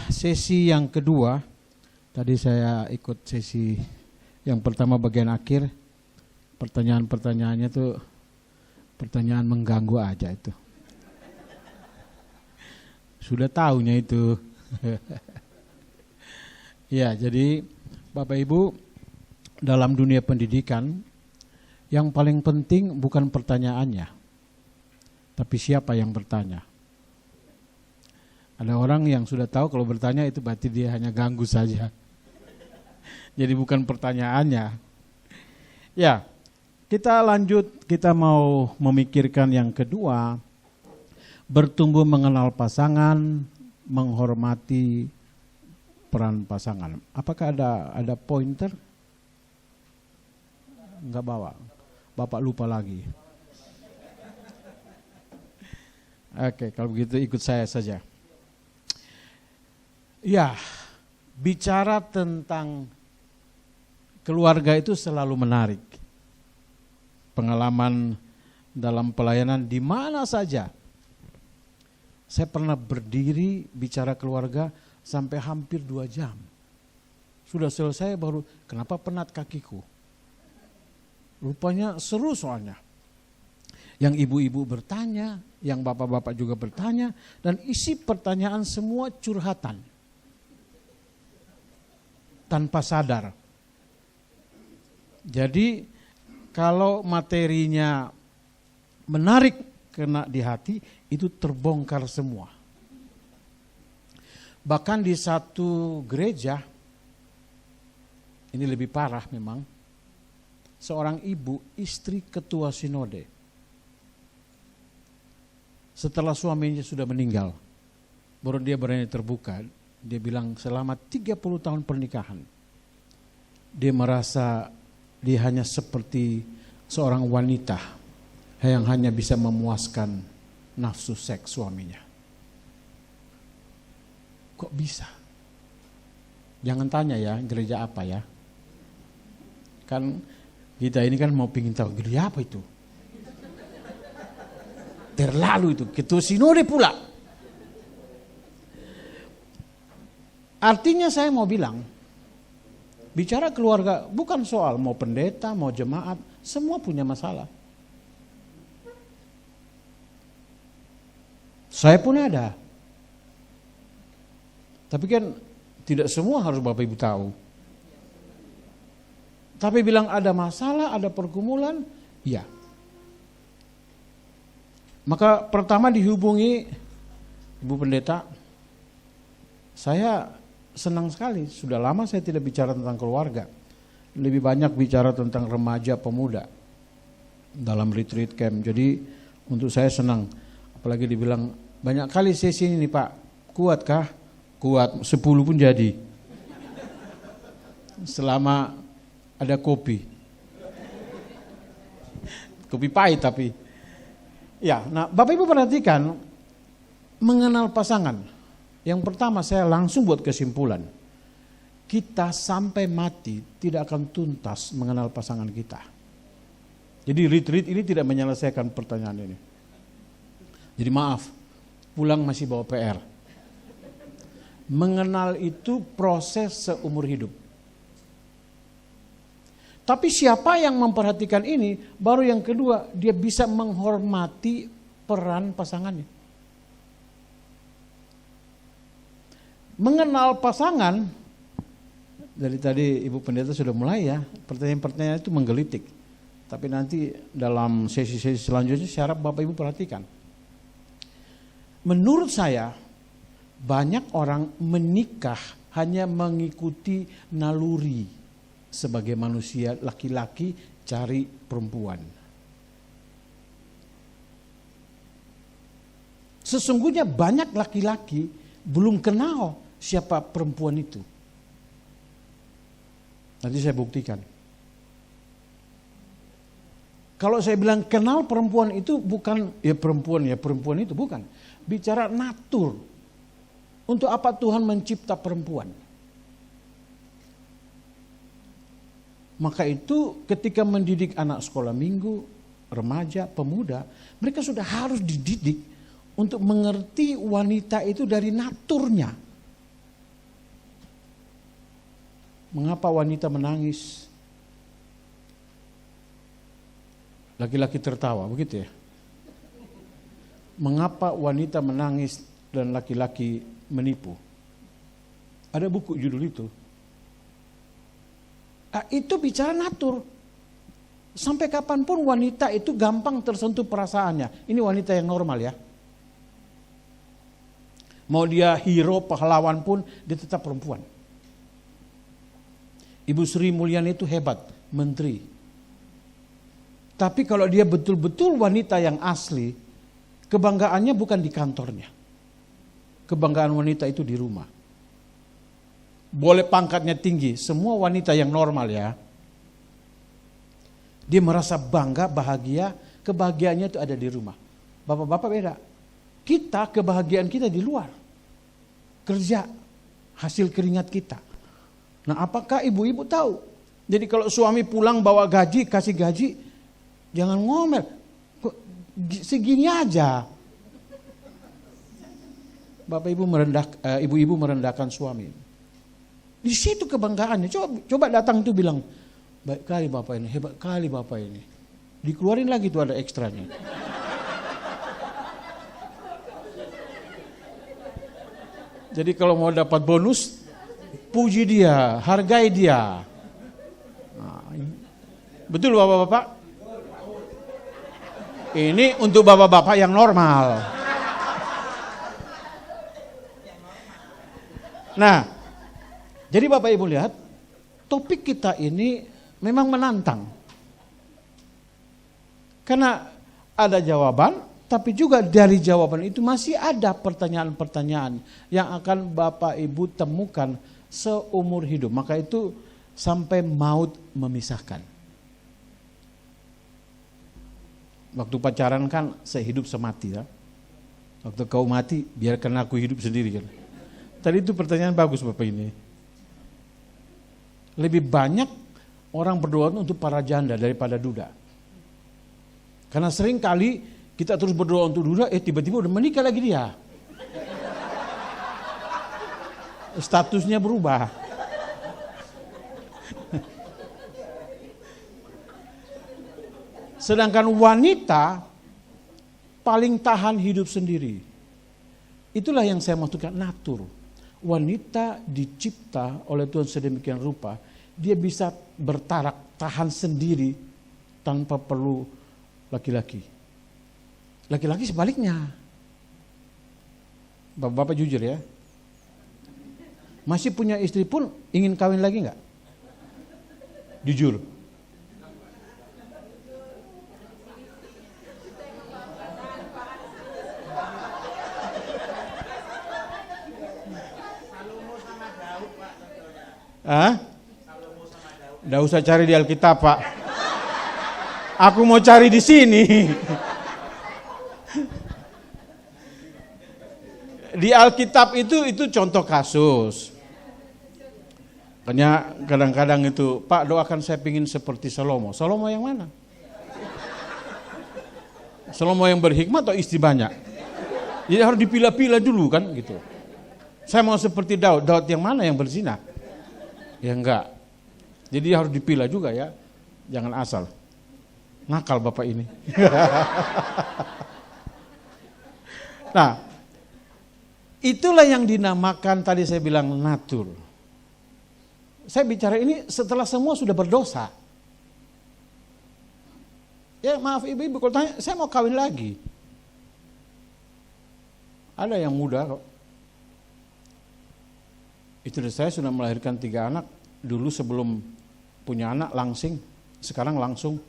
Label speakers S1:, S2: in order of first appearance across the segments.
S1: Sesi yang kedua, tadi saya ikut sesi yang pertama bagian akhir, pertanyaan-pertanyaannya tuh pertanyaan mengganggu aja itu. Sudah tahunya itu. Ya, jadi Bapak Ibu, dalam dunia pendidikan yang paling penting bukan pertanyaannya, tapi siapa yang bertanya. Ada orang yang sudah tahu kalau bertanya itu berarti dia hanya ganggu saja. Jadi bukan pertanyaannya. Ya, kita lanjut, kita mau memikirkan yang kedua, bertumbuh mengenal pasangan, menghormati peran pasangan. Apakah ada pointer? Enggak bawa. Bapak lupa lagi. Oke, kalau begitu ikut saya saja. Ya, bicara tentang keluarga itu selalu menarik. Pengalaman dalam pelayanan di mana saja. Saya pernah berdiri bicara keluarga sampai hampir 2 jam. Sudah selesai baru, kenapa penat kakiku? Rupanya seru soalnya. Yang ibu-ibu bertanya, yang bapak-bapak juga bertanya, dan isi pertanyaan semua curhatan. Tanpa sadar. Jadi kalau materinya menarik kena di hati, itu terbongkar semua. Bahkan di satu gereja, ini lebih parah memang, seorang ibu istri ketua sinode. Setelah suaminya sudah meninggal, baru dia berani terbuka. Dia bilang selama 30 tahun pernikahan, dia merasa dia hanya seperti seorang wanita yang hanya bisa memuaskan nafsu seks suaminya. Kok bisa? Jangan tanya ya, gereja apa ya? Kan kita ini kan mau pingin tahu, gereja apa itu? Terlalu itu, ketua sinode pula. Artinya saya mau bilang, bicara keluarga bukan soal mau pendeta, mau jemaat, semua punya masalah. Saya pun ada. Tapi kan tidak semua harus Bapak Ibu tahu. Tapi bilang ada masalah, ada pergumulan, iya. Maka pertama dihubungi Ibu Pendeta, saya senang sekali, sudah lama saya tidak bicara tentang keluarga. Lebih banyak bicara tentang remaja pemuda dalam retreat camp. Jadi untuk saya senang, apalagi dibilang banyak kali sesi ini Pak, kuatkah? Kuat, 10 pun jadi. Selama ada kopi. Kopi pahit tapi. Ya, nah Bapak Ibu perhatikan, mengenal pasangan. Yang pertama saya langsung buat kesimpulan. Kita sampai mati tidak akan tuntas mengenal pasangan kita. Jadi retreat ini tidak menyelesaikan pertanyaan ini. Jadi maaf, pulang masih bawa PR. Mengenal itu proses seumur hidup. Tapi siapa yang memperhatikan ini, baru yang kedua, dia bisa menghormati peran pasangannya. Mengenal pasangan, dari tadi Ibu Pendeta sudah mulai ya, pertanyaan-pertanyaan itu menggelitik. Tapi nanti dalam sesi-sesi selanjutnya saya harap Bapak Ibu perhatikan. Menurut saya, banyak orang menikah hanya mengikuti naluri sebagai manusia laki-laki cari perempuan. Sesungguhnya banyak laki-laki belum kenal siapa perempuan itu. Nanti saya buktikan. Kalau saya bilang kenal perempuan itu bukan ya perempuan itu bukan. Bicara natur. Untuk apa Tuhan mencipta perempuan? Maka itu ketika mendidik anak sekolah minggu, remaja, pemuda, mereka sudah harus dididik untuk mengerti wanita itu dari naturnya. Mengapa wanita menangis? Laki-laki tertawa, begitu ya? Mengapa wanita menangis dan laki-laki menipu? Ada buku judul itu. Itu bicara natur. Sampai kapanpun wanita itu gampang tersentuh perasaannya. Ini wanita yang normal ya. Mau dia hero, pahlawan pun, dia tetap perempuan. Ibu Sri Mulyani itu hebat, menteri. Tapi kalau dia betul-betul wanita yang asli, kebanggaannya bukan di kantornya. Kebanggaan wanita itu di rumah. Boleh pangkatnya tinggi, semua wanita yang normal ya. Dia merasa bangga, bahagia, kebahagiaannya itu ada di rumah. Bapak-bapak beda. Kita, kebahagiaan kita di luar. Kerja, hasil keringat kita. Nah, apakah ibu-ibu tahu? Jadi kalau suami pulang bawa gaji, kasih gaji, jangan ngomel. Kok segini aja. Bapak ibu ibu-ibu merendahkan suami. Di situ kebanggaannya. Coba datang tuh bilang, baik kali bapak ini, hebat kali bapak ini. Dikeluarin lagi tuh ada ekstranya. Jadi kalau mau dapat bonus, puji dia, hargai dia. Nah, betul bapak-bapak? Ini untuk bapak-bapak yang normal. Nah, jadi bapak ibu lihat, topik kita ini memang menantang. Karena ada jawaban, tapi juga dari jawaban itu masih ada pertanyaan-pertanyaan yang akan bapak ibu temukan seumur hidup. Maka itu sampai maut memisahkan. Waktu pacaran kan sehidup semati ya. Waktu kau mati biarkan aku hidup sendiri kan. Tadi itu pertanyaan bagus bapak ini. Lebih banyak orang berdoa untuk para janda daripada duda. Karena sering kali kita terus berdoa untuk duda, tiba-tiba udah menikah lagi dia. Statusnya berubah. Sedangkan wanita paling tahan hidup sendiri. Itulah yang saya maksudkan natur. Wanita dicipta oleh Tuhan sedemikian rupa, dia bisa bertarak, tahan sendiri tanpa perlu laki-laki. Laki-laki sebaliknya. Bapak-bapak jujur ya. Masih punya istri pun ingin kawin lagi enggak? Jujur. Nggak usah cari di Alkitab, Pak. Aku mau cari di sini. Di Alkitab itu contoh kasus. Makanya kadang-kadang itu, Pak doakan saya pingin seperti Salomo. Salomo yang mana? Salomo yang berhikmat atau istri banyak? Jadi harus dipilah-pilah dulu kan gitu. Saya mau seperti Daud. Daud yang mana yang berzina? Ya enggak. Jadi harus dipilah juga ya. Jangan asal. Nakal bapak ini. Nah, itulah yang dinamakan tadi saya bilang natur. Saya bicara ini setelah semua sudah berdosa. Ya maaf ibu-ibu kalau tanya, saya mau kawin lagi. Ada yang muda kok. Istri saya sudah melahirkan 3 anak. Dulu sebelum punya anak langsing, sekarang langsung.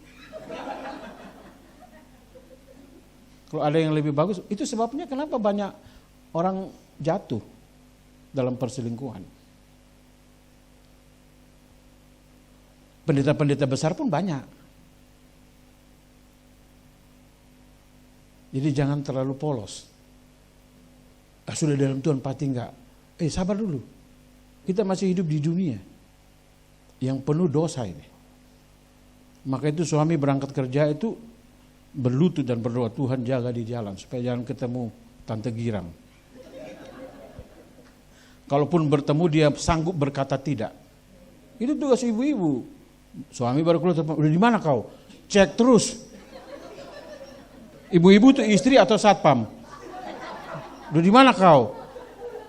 S1: Kalau ada yang lebih bagus, itu sebabnya kenapa banyak orang jatuh dalam perselingkuhan. Pendeta-pendeta besar pun banyak. Jadi jangan terlalu polos. Sudah dalam Tuhan pasti enggak. Sabar dulu. Kita masih hidup di dunia yang penuh dosa ini. Maka itu suami berangkat kerja itu berlutut dan berdoa, Tuhan jaga di jalan supaya jangan ketemu tante girang. Kalaupun bertemu dia sanggup berkata tidak. Itu tugas ibu-ibu. Suami baru keluar telepon, udah di mana kau? Cek terus. Ibu-ibu tuh istri atau satpam? Udah di mana kau?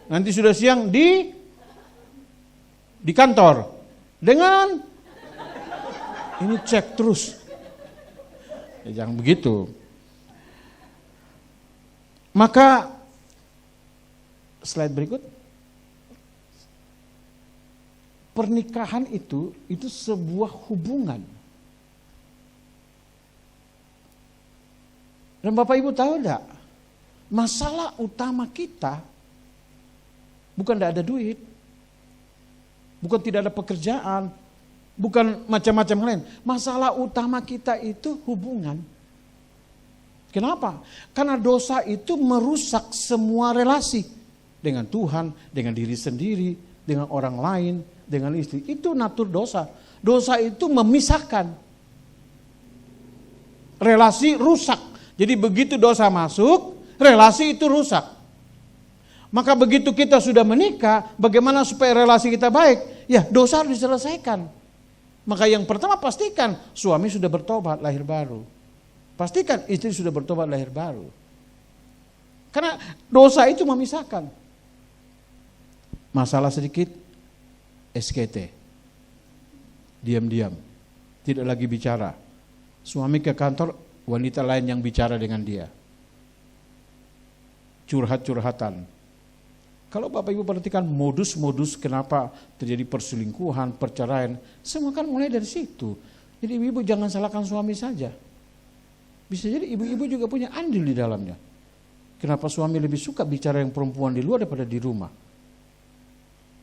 S1: Nanti sudah siang di kantor. Dengan ini cek terus. Ya, jangan begitu. Maka slide berikut. Pernikahan itu sebuah hubungan. Dan Bapak Ibu tahu enggak? Masalah utama kita bukan tidak ada duit. Bukan tidak ada pekerjaan. Bukan macam-macam lain. Masalah utama kita itu hubungan. Kenapa? Karena dosa itu merusak semua relasi. Dengan Tuhan, dengan diri sendiri, dengan orang lain, dengan istri. Itu natur dosa. Dosa itu memisahkan. Relasi rusak. Jadi begitu dosa masuk, relasi itu rusak. Maka begitu kita sudah menikah, bagaimana supaya relasi kita baik? Ya, dosa harus diselesaikan. Maka yang pertama pastikan suami sudah bertobat lahir baru. Pastikan istri sudah bertobat lahir baru. Karena dosa itu memisahkan. Masalah sedikit, SKT. Diam-diam. Tidak lagi bicara. Suami ke kantor, wanita lain yang bicara dengan dia. Curhat-curhatan. Kalau Bapak Ibu perhatikan modus-modus kenapa terjadi perselingkuhan, perceraian, semua kan mulai dari situ. Jadi ibu-ibu jangan salahkan suami saja. Bisa jadi ibu-ibu juga punya andil di dalamnya. Kenapa suami lebih suka bicara yang perempuan di luar daripada di rumah?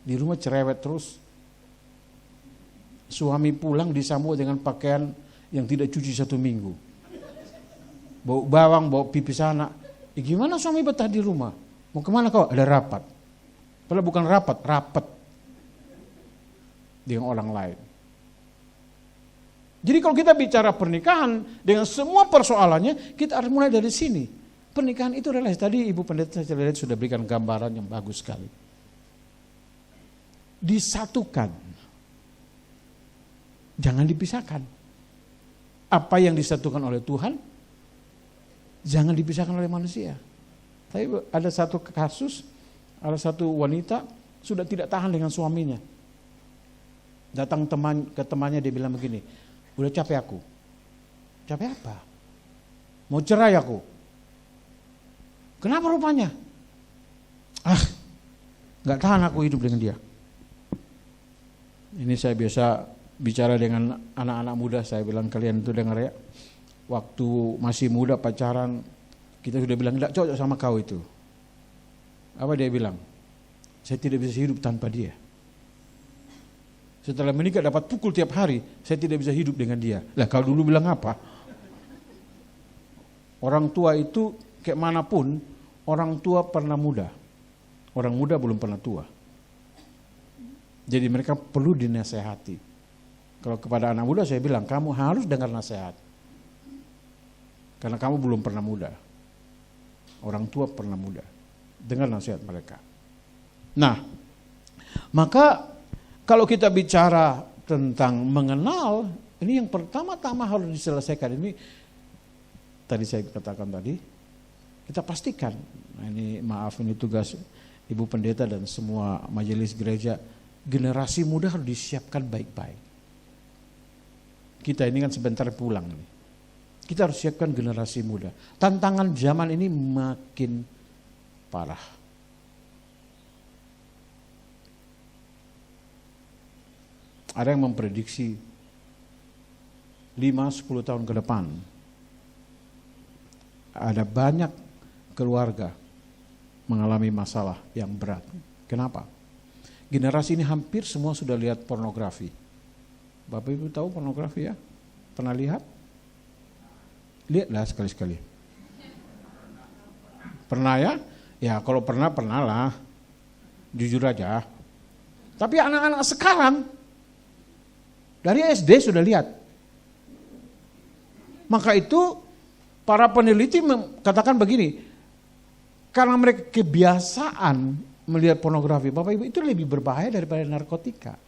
S1: Di rumah cerewet terus. Suami pulang disambut dengan pakaian yang tidak cuci 1 minggu. Bau bawang, bau pipis anak. Gimana suami betah di rumah? Mau kemana kau? Ada rapat. Padahal bukan rapat dengan orang lain. Jadi kalau kita bicara pernikahan dengan semua persoalannya, kita harus mulai dari sini. Pernikahan itu relasi. Tadi Ibu Pendeta saya lihat sudah berikan gambaran yang bagus sekali. Disatukan. Jangan dipisahkan. Apa yang disatukan oleh Tuhan, jangan dipisahkan oleh manusia. Tapi ada satu kasus, ada satu wanita sudah tidak tahan dengan suaminya. Datang ke temannya, dia bilang begini, udah capek aku. Capek apa? Mau cerai aku. Kenapa rupanya? Gak tahan aku hidup dengan dia. Ini saya biasa bicara dengan anak-anak muda, saya bilang kalian itu dengar ya. Waktu masih muda pacaran, kita sudah bilang tidak cocok sama kau itu. Apa dia bilang? Saya tidak bisa hidup tanpa dia. Setelah menikah dapat pukul tiap hari, saya tidak bisa hidup dengan dia. Lah kau dulu bilang apa? Orang tua itu kayak manapun, orang tua pernah muda. Orang muda belum pernah tua. Jadi mereka perlu dinasehati. Kalau kepada anak muda saya bilang, kamu harus dengar nasihat. Karena kamu belum pernah muda. Orang tua pernah muda. Dengar nasihat mereka. Nah, maka kalau kita bicara tentang mengenal, ini yang pertama-tama harus diselesaikan. Ini tadi saya katakan tadi, kita pastikan. Nah, ini maaf, ini tugas Ibu Pendeta dan semua majelis gereja. Generasi muda harus disiapkan baik-baik. Kita ini kan sebentar pulang nih. Kita harus siapkan generasi muda. Tantangan zaman ini makin parah. Ada yang memprediksi 5-10 tahun ke depan ada banyak keluarga mengalami masalah yang berat. Kenapa? Generasi ini hampir semua sudah lihat pornografi. Bapak Ibu tahu pornografi ya? Pernah lihat? Lihatlah sekali-sekali. Pernah ya? Ya kalau pernah, pernah lah. Jujur aja. Tapi anak-anak sekarang dari SD sudah lihat. Maka itu para peneliti katakan begini, karena mereka kebiasaan melihat pornografi, Bapak Ibu, itu lebih berbahaya daripada narkotika.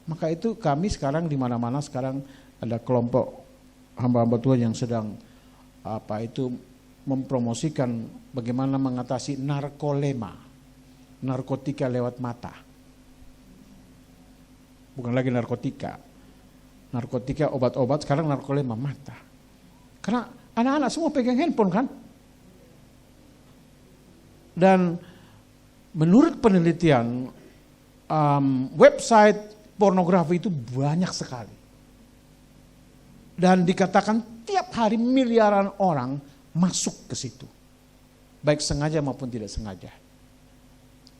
S1: Maka itu kami sekarang di mana-mana sekarang ada kelompok hamba-hamba Tuhan yang sedang mempromosikan bagaimana mengatasi narkolema, narkotika lewat mata. Bukan lagi narkotika obat-obat, sekarang narkolema mata. Karena anak-anak semua pegang handphone kan. Dan menurut penelitian website pornografi itu banyak sekali. Dan dikatakan tiap hari miliaran orang masuk ke situ. Baik sengaja maupun tidak sengaja.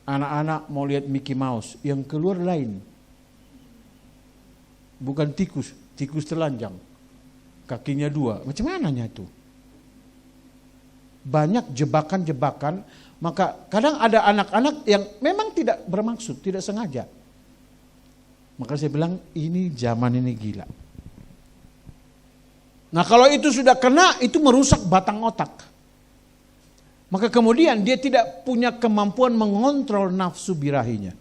S1: Anak-anak mau lihat Mickey Mouse, yang keluar lain. Bukan tikus telanjang. Kakinya 2, macam mananya itu? Banyak jebakan-jebakan, maka kadang ada anak-anak yang memang tidak bermaksud, tidak sengaja. Maka saya bilang ini zaman ini gila. Nah kalau itu sudah kena, itu merusak batang otak. Maka kemudian dia tidak punya kemampuan mengontrol nafsu birahinya.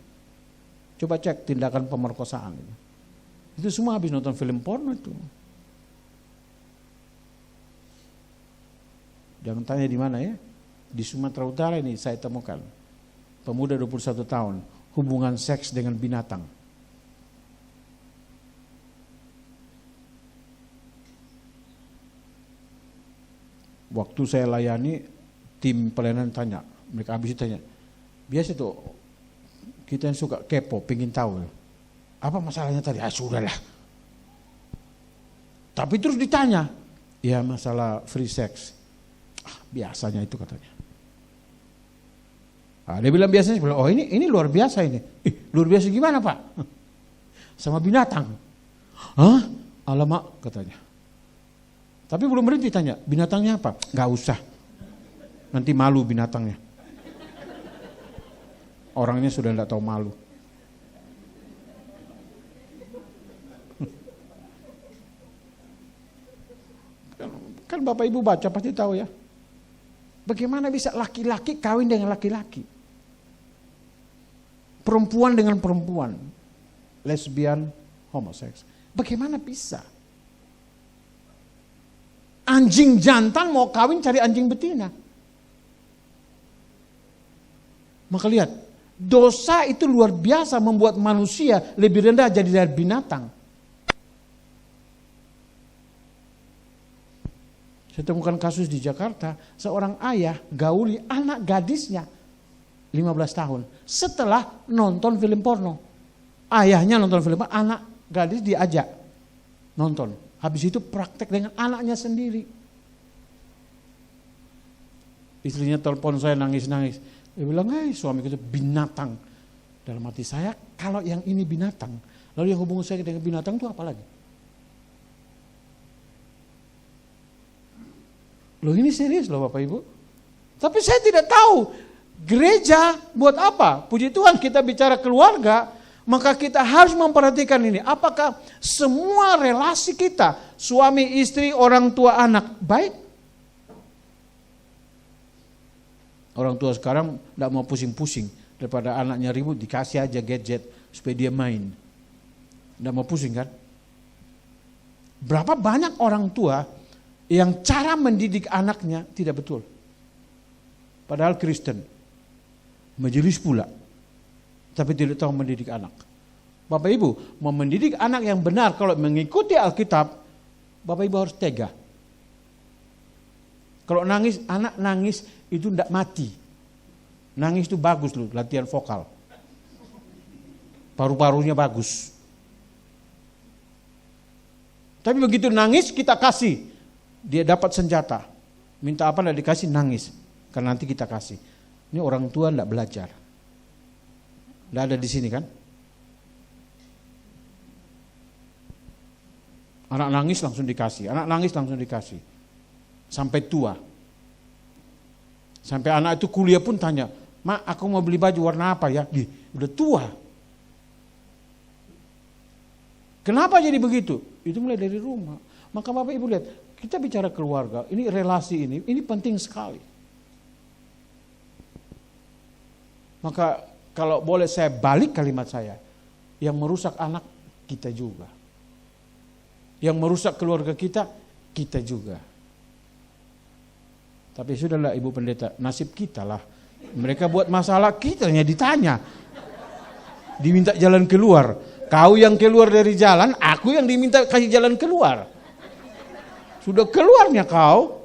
S1: Coba cek tindakan pemerkosaan ini. Itu semua habis nonton film porno itu. Jangan tanya di mana ya. Di Sumatera Utara ini saya temukan. Pemuda 21 tahun, hubungan seks dengan binatang. Waktu saya layani, tim pelayanan tanya, mereka habis tanya, biasa tuh kita yang suka kepo, pengen tahu, apa masalahnya tadi? Sudahlah. Tapi terus ditanya, ya masalah free sex, biasanya itu katanya. Dia bilang biasanya, oh ini luar biasa ini. Luar biasa gimana Pak? Sama binatang. Hah? Alamak katanya. Tapi belum berhenti tanya, binatangnya apa? Gak usah, nanti malu binatangnya. Orangnya sudah tidak tahu malu. Kan Bapak Ibu baca pasti tahu ya. Bagaimana bisa laki-laki kawin dengan laki-laki? Perempuan dengan perempuan. Lesbian, homoseks. Bagaimana bisa? Anjing jantan mau kawin cari anjing betina. Maka lihat, dosa itu luar biasa membuat manusia lebih rendah jadi dari binatang. Saya temukan kasus di Jakarta, seorang ayah gauli anak gadisnya 15 tahun setelah nonton film porno. Ayahnya nonton film porno, anak gadis diajak nonton. Habis itu praktek dengan anaknya sendiri. Istrinya telepon saya nangis-nangis. Dia bilang, suamiku itu binatang. Dalam hati saya, kalau yang ini binatang, lalu yang hubungan saya dengan binatang itu apa lagi? Loh ini serius loh Bapak Ibu. Tapi saya tidak tahu gereja buat apa. Puji Tuhan kita bicara keluarga, maka kita harus memperhatikan ini. Apakah semua relasi kita, suami, istri, orang tua, anak, baik? Orang tua sekarang tidak mau pusing-pusing. Daripada anaknya ribut, dikasih aja gadget supaya dia main. Tidak mau pusing kan? Berapa banyak orang tua yang cara mendidik anaknya tidak betul. Padahal Kristen. Majelis pula. Tapi tidak tahu mendidik anak. Bapak Ibu, mau mendidik anak yang benar kalau mengikuti Alkitab, Bapak Ibu harus tega. Kalau nangis, anak nangis itu tidak mati. Nangis itu bagus loh, latihan vokal. Paru-parunya bagus. Tapi begitu nangis kita kasih, dia dapat senjata. Minta apa tidak dikasih, nangis. Karena nanti kita kasih. Ini orang tua tidak belajar. Tidak ada di sini kan? Anak nangis langsung dikasih, anak nangis langsung dikasih. Sampai tua. Sampai anak itu kuliah pun tanya, "Mak, aku mau beli baju warna apa ya?" Udah tua. Kenapa jadi begitu? Itu mulai dari rumah. Maka Bapak Ibu lihat, kita bicara keluarga, ini relasi ini penting sekali. Maka kalau boleh saya balik kalimat saya, yang merusak anak kita juga. Yang merusak keluarga kita, kita juga. Tapi sudahlah Ibu Pendeta, nasib kita lah. Mereka buat masalah, kita hanya ditanya. Diminta jalan keluar. Kau yang keluar dari jalan, aku yang diminta kasih jalan keluar. Sudah keluarnya kau.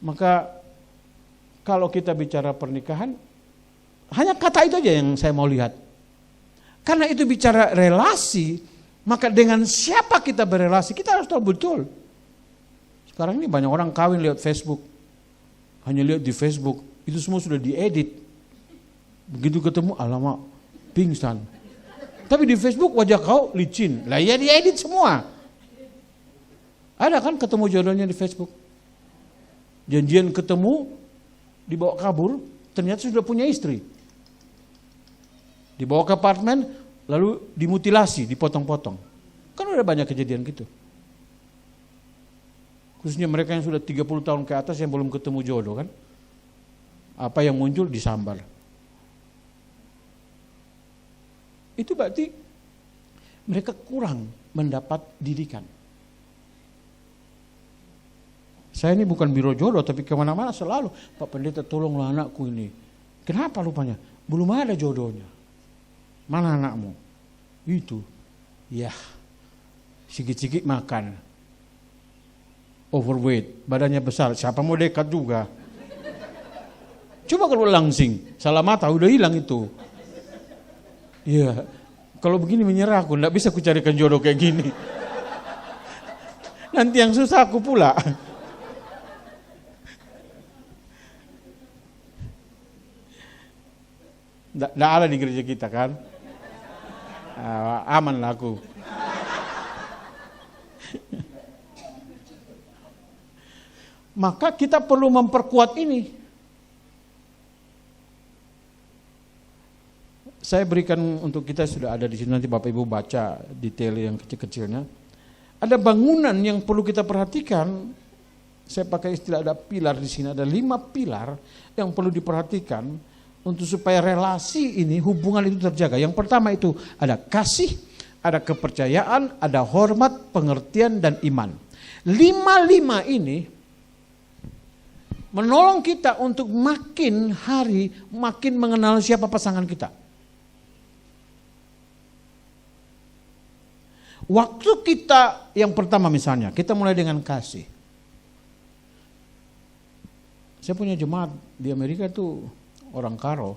S1: Maka kalau kita bicara pernikahan, hanya kata itu aja yang saya mau lihat. Karena itu bicara relasi, maka dengan siapa kita berelasi, kita harus tahu betul. Sekarang ini banyak orang kawin lewat Facebook. Hanya lihat di Facebook, itu semua sudah diedit. Begitu ketemu, alamak, pingsan. Tapi di Facebook wajah kau licin. Lah ya diedit semua. Ada kan ketemu jodohnya di Facebook? Janjian ketemu, dibawa kabur, ternyata sudah punya istri. Dibawa ke apartemen, lalu dimutilasi, dipotong-potong. Kan udah banyak kejadian gitu. Khususnya mereka yang sudah 30 tahun ke atas yang belum ketemu jodoh kan. Apa yang muncul disambar. Itu berarti mereka kurang mendapat didikan. Saya ini bukan biro jodoh, tapi kemana-mana selalu, Pak Pendeta tolonglah anakku ini. Kenapa lupanya? Belum ada jodohnya. Mana anakmu? Itu. Ya, sikit-sikit makan. Overweight, badannya besar. Siapa mau dekat juga? Coba kalau langsing, salah mata udah hilang itu. Iya, kalau begini menyerah aku, enggak bisa aku carikan jodoh kayak gini. Nanti yang susah aku pula. Enggak ada di gereja kita kan? Aman lah aku. Maka kita perlu memperkuat ini. Saya berikan untuk kita, sudah ada di sini, nanti Bapak Ibu baca detail yang kecil-kecilnya. Ada bangunan yang perlu kita perhatikan. Saya pakai istilah ada pilar di sini, ada 5 pilar yang perlu diperhatikan untuk supaya relasi ini, hubungan itu terjaga. Yang pertama itu ada kasih, ada kepercayaan, ada hormat, pengertian, dan iman. 5 ini menolong kita untuk makin hari makin mengenal siapa pasangan kita. Waktu kita yang pertama misalnya, kita mulai dengan kasih. Saya punya jemaat di Amerika itu orang Karo.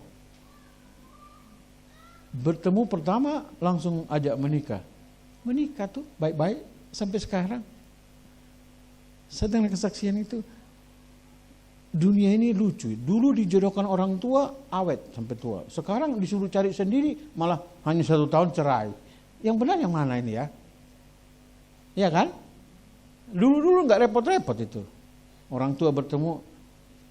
S1: Bertemu pertama langsung ajak menikah. Menikah tuh baik-baik sampai sekarang. Saya dengar kesaksian itu. Dunia ini lucu. Dulu dijodohkan orang tua awet sampai tua. Sekarang disuruh cari sendiri malah hanya 1 tahun cerai. Yang benar yang mana ini ya? Iya kan? Dulu nggak repot-repot itu. Orang tua bertemu,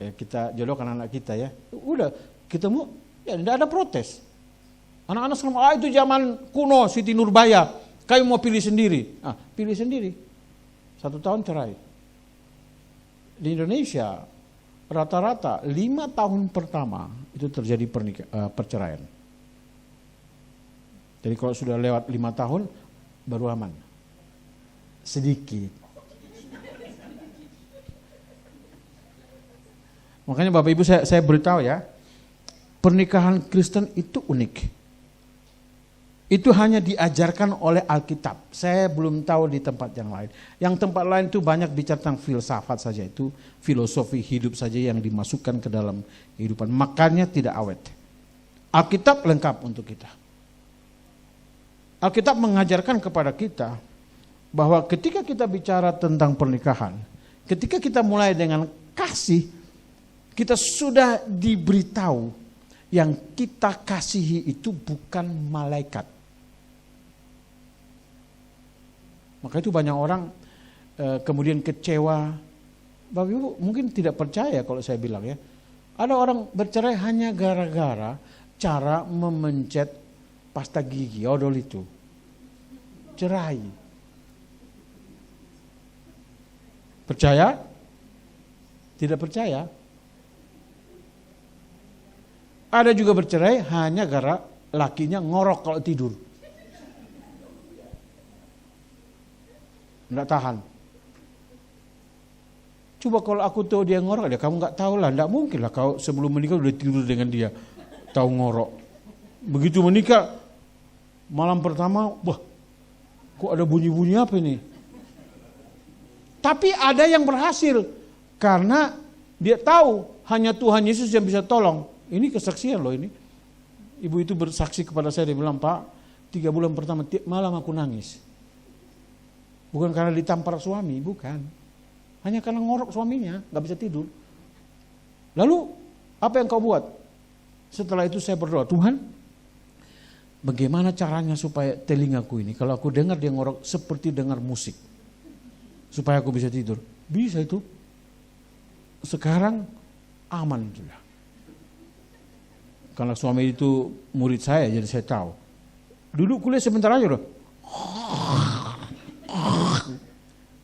S1: ya kita jodohkan anak kita ya. Udah ketemu, ya tidak ada protes. Anak-anak sekarang, itu zaman kuno Siti Nurbaya. Kamu mau pilih sendiri? Pilih sendiri. 1 tahun cerai. Di Indonesia rata-rata 5 tahun pertama itu terjadi perceraian. Jadi kalau sudah lewat 5 tahun baru aman. Sedikit. Makanya Bapak Ibu saya beritahu ya, pernikahan Kristen itu unik. Itu hanya diajarkan oleh Alkitab. Saya belum tahu di tempat yang lain. Yang tempat lain itu banyak bicara tentang filsafat saja, itu filosofi hidup saja yang dimasukkan ke dalam kehidupan. Makanya tidak awet. Alkitab lengkap untuk kita. Alkitab mengajarkan kepada kita bahwa ketika kita bicara tentang pernikahan, ketika kita mulai dengan kasih, kita sudah diberitahu yang kita kasihi itu bukan malaikat. Maka itu banyak orang kemudian kecewa. Bapak Ibu mungkin tidak percaya kalau saya bilang ya. Ada orang bercerai hanya gara-gara cara memencet pasta gigi, odol itu. Cerai. Percaya? Tidak percaya? Ada juga bercerai hanya gara lakinya ngorok kalau tidur. Nggak tahan. Coba kalau aku tahu dia ngorok, dia kamu nggak tahu lah, nggak mungkin lah kau sebelum menikah udah tidur dengan dia, tahu ngorok. Begitu menikah, malam pertama, wah, kok ada bunyi-bunyi apa ini? Tapi ada yang berhasil karena dia tahu hanya Tuhan Yesus yang bisa tolong. Ini kesaksian loh ini. Ibu itu bersaksi kepada saya, dia bilang, Pak, 3 bulan pertama tiap malam aku nangis. Bukan karena ditampar suami, bukan. Hanya karena ngorok suaminya, gak bisa tidur. Lalu, apa yang kau buat? Setelah itu saya berdoa, Tuhan, bagaimana caranya supaya telingaku ini, kalau aku dengar dia ngorok seperti dengar musik, supaya aku bisa tidur. Bisa itu. Sekarang aman sudah. Karena suami itu murid saya, jadi saya tahu. Dulu kuliah sebentar aja udah.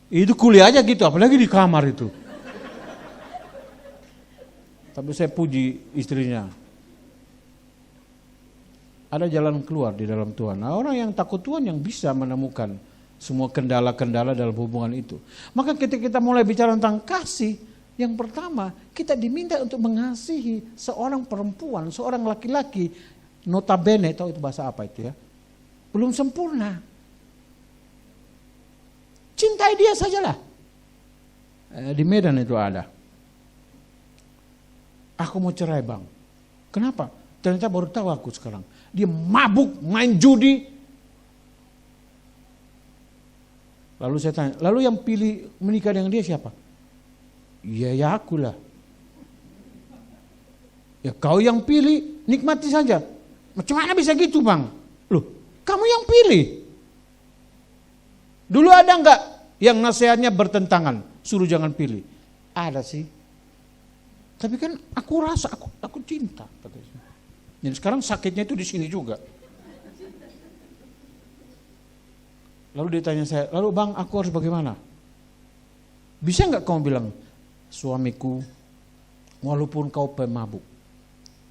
S1: Itu kuliah aja gitu, apalagi di kamar itu. Tapi saya puji istrinya. Ada jalan keluar di dalam Tuhan. Nah, orang yang takut Tuhan yang bisa menemukan semua kendala-kendala dalam hubungan itu. Maka ketika kita mulai bicara tentang kasih, yang pertama kita diminta untuk mengasihi seorang perempuan, seorang laki-laki, notabene, tahu itu bahasa apa itu ya? Belum sempurna. Cintai dia sajalah. Di Medan itu ada. Aku mau cerai bang. Kenapa? Ternyata baru tahu aku sekarang. Dia mabuk, main judi. Lalu saya tanya, lalu yang pilih menikah dengan dia siapa? Ya aku lah. Ya kau yang pilih, nikmati saja. Macam mana bisa gitu bang? Loh, kamu yang pilih. Dulu ada enggak yang nasihatnya bertentangan, suruh jangan pilih? Ada sih. Tapi kan aku rasa, aku cinta. Jadi sekarang sakitnya itu di sini juga. Lalu dia tanya saya, lalu bang aku harus bagaimana? Bisa enggak kamu bilang, suamiku, walaupun kau pemabuk,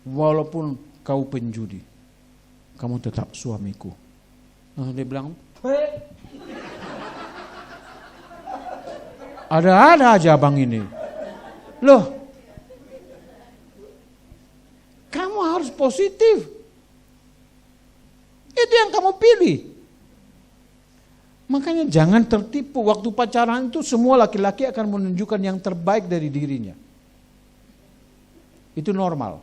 S1: walaupun kau penjudi, kamu tetap suamiku. Nah, dia bilang, ada aja abang ini. Loh, kamu harus positif. Itu yang kamu pilih. Makanya jangan tertipu. Waktu pacaran itu semua laki-laki akan menunjukkan yang terbaik dari dirinya. Itu normal.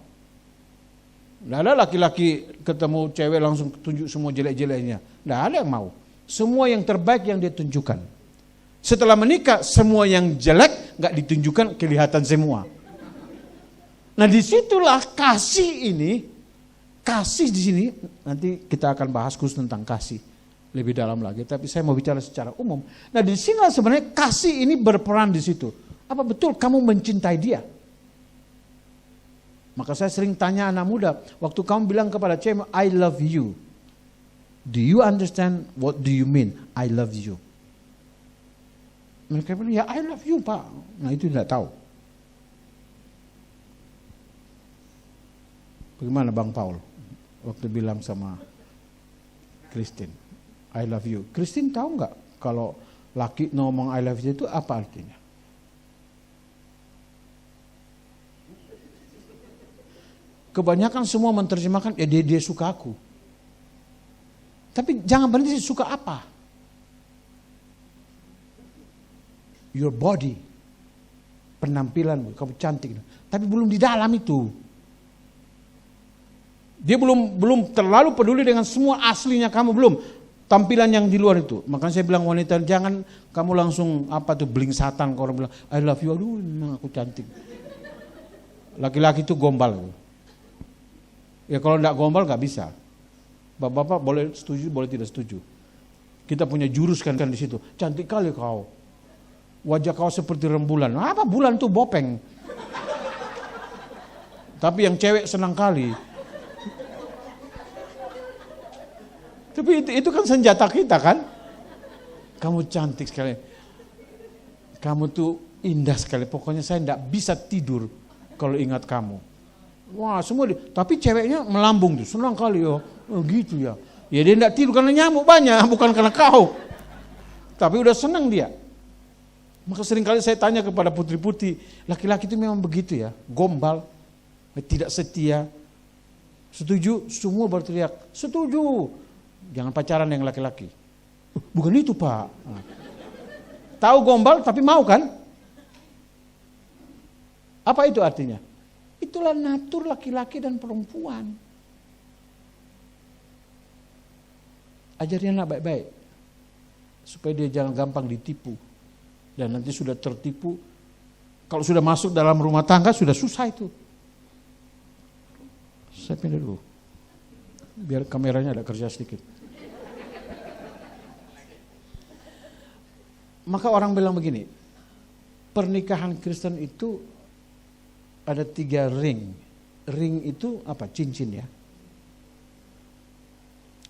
S1: Tidak ada laki-laki ketemu cewek langsung tunjuk semua jelek-jeleknya. Tidak ada yang mau. Semua yang terbaik yang dia tunjukkan. Setelah menikah, semua yang jelek nggak ditunjukkan, kelihatan semua. Nah disitulah kasih ini, kasih di sini nanti kita akan bahas khusus tentang kasih lebih dalam lagi. Tapi saya mau bicara secara umum. Nah di sini sebenarnya kasih ini berperan di situ. Apa betul kamu mencintai dia? Maka saya sering tanya anak muda, waktu kamu bilang kepada cewek, I love you. Do you understand what do you mean? I love you. Mereka bilang, ya I love you pak. Nah itu tidak tahu. Bagaimana Bang Paul waktu bilang sama Christine, I love you. Christine tahu nggak kalau laki ngomong I love you itu apa artinya? Kebanyakan semua menerjemahkan, ya dia suka aku. Tapi jangan berhenti suka apa? Your body, penampilanmu, kamu cantik. Tapi belum di dalam itu. Dia belum terlalu peduli dengan semua aslinya kamu, belum. Tampilan yang di luar itu. Makanya saya bilang wanita, jangan kamu langsung bling satan. Kalau orang bilang, I love you, aduh memang aku cantik. Laki-laki itu gombal. Ya kalau enggak gombal enggak bisa. Bapak-bapak boleh setuju, boleh tidak setuju. Kita punya jurus kan di situ. Cantik kali kau. Wajah kau seperti rembulan. Apa bulan tuh bopeng. Tapi yang cewek senang kali. Tapi itu kan senjata kita kan. Kamu cantik sekali. Kamu tuh indah sekali. Pokoknya saya enggak bisa tidur kalau ingat kamu. Wah semua tapi ceweknya melambung tuh. Senang kali yo. Oh gitu ya. Ya dia tidak tidur karena nyamuk banyak, bukan karena kau. Tapi udah senang dia. Maka seringkali saya tanya kepada putri-putri, laki-laki itu memang begitu ya, gombal, tidak setia. Setuju? Semua berteriak, setuju. Jangan pacaran yang laki-laki. Bukan itu Pak. Tahu gombal tapi mau kan? Apa itu artinya? Itulah natur laki-laki dan perempuan. Ajarin anak baik-baik. Supaya dia jangan gampang ditipu. Dan nanti sudah tertipu. Kalau sudah masuk dalam rumah tangga sudah susah itu. Saya pindah dulu. Biar kameranya ada kerja sedikit. Maka orang bilang begini. Pernikahan Kristen itu ada 3 ring. Ring itu apa? Cincin ya.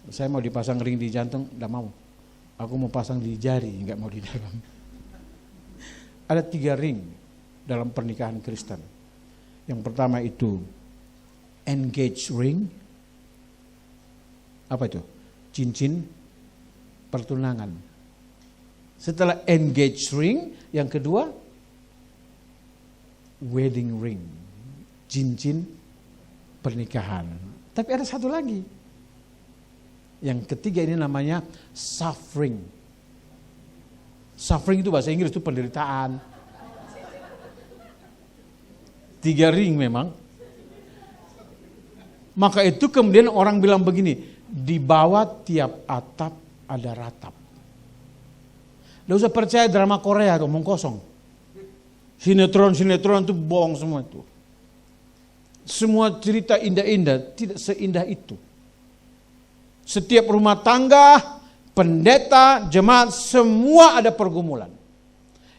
S1: Saya mau dipasang ring di jantung, enggak mau. Aku mau pasang di jari, enggak mau di dalam. Ada 3 ring dalam pernikahan Kristen. Yang pertama itu engage ring. Apa itu? Cincin pertunangan. Setelah engage ring, yang kedua wedding ring. Cincin pernikahan. Tapi ada satu lagi. Yang ketiga ini namanya suffering. Suffering itu bahasa Inggris itu penderitaan. 3 ring memang. Maka itu kemudian orang bilang begini, di bawah tiap atap ada ratap. Tidak usah percaya drama Korea, omong kosong. Sinetron-sinetron itu bohong semua itu. Semua cerita indah-indah, tidak seindah itu. Setiap rumah tangga, pendeta, jemaat, semua ada pergumulan.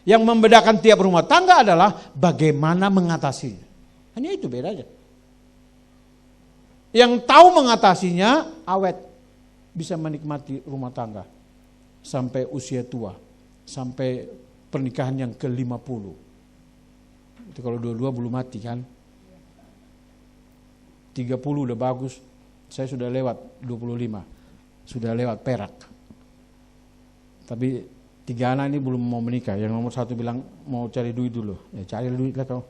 S1: Yang membedakan tiap rumah tangga adalah bagaimana mengatasinya. Hanya itu bedanya. Yang tahu mengatasinya awet, bisa menikmati rumah tangga sampai usia tua, sampai pernikahan yang ke-50. Itu kalau dua-dua belum mati kan. 30 udah bagus. Saya sudah lewat 25. Sudah lewat perak. Tapi 3 anak ini belum mau menikah. Yang nomor 1 bilang mau cari duit dulu. Ya cari duit lah kau.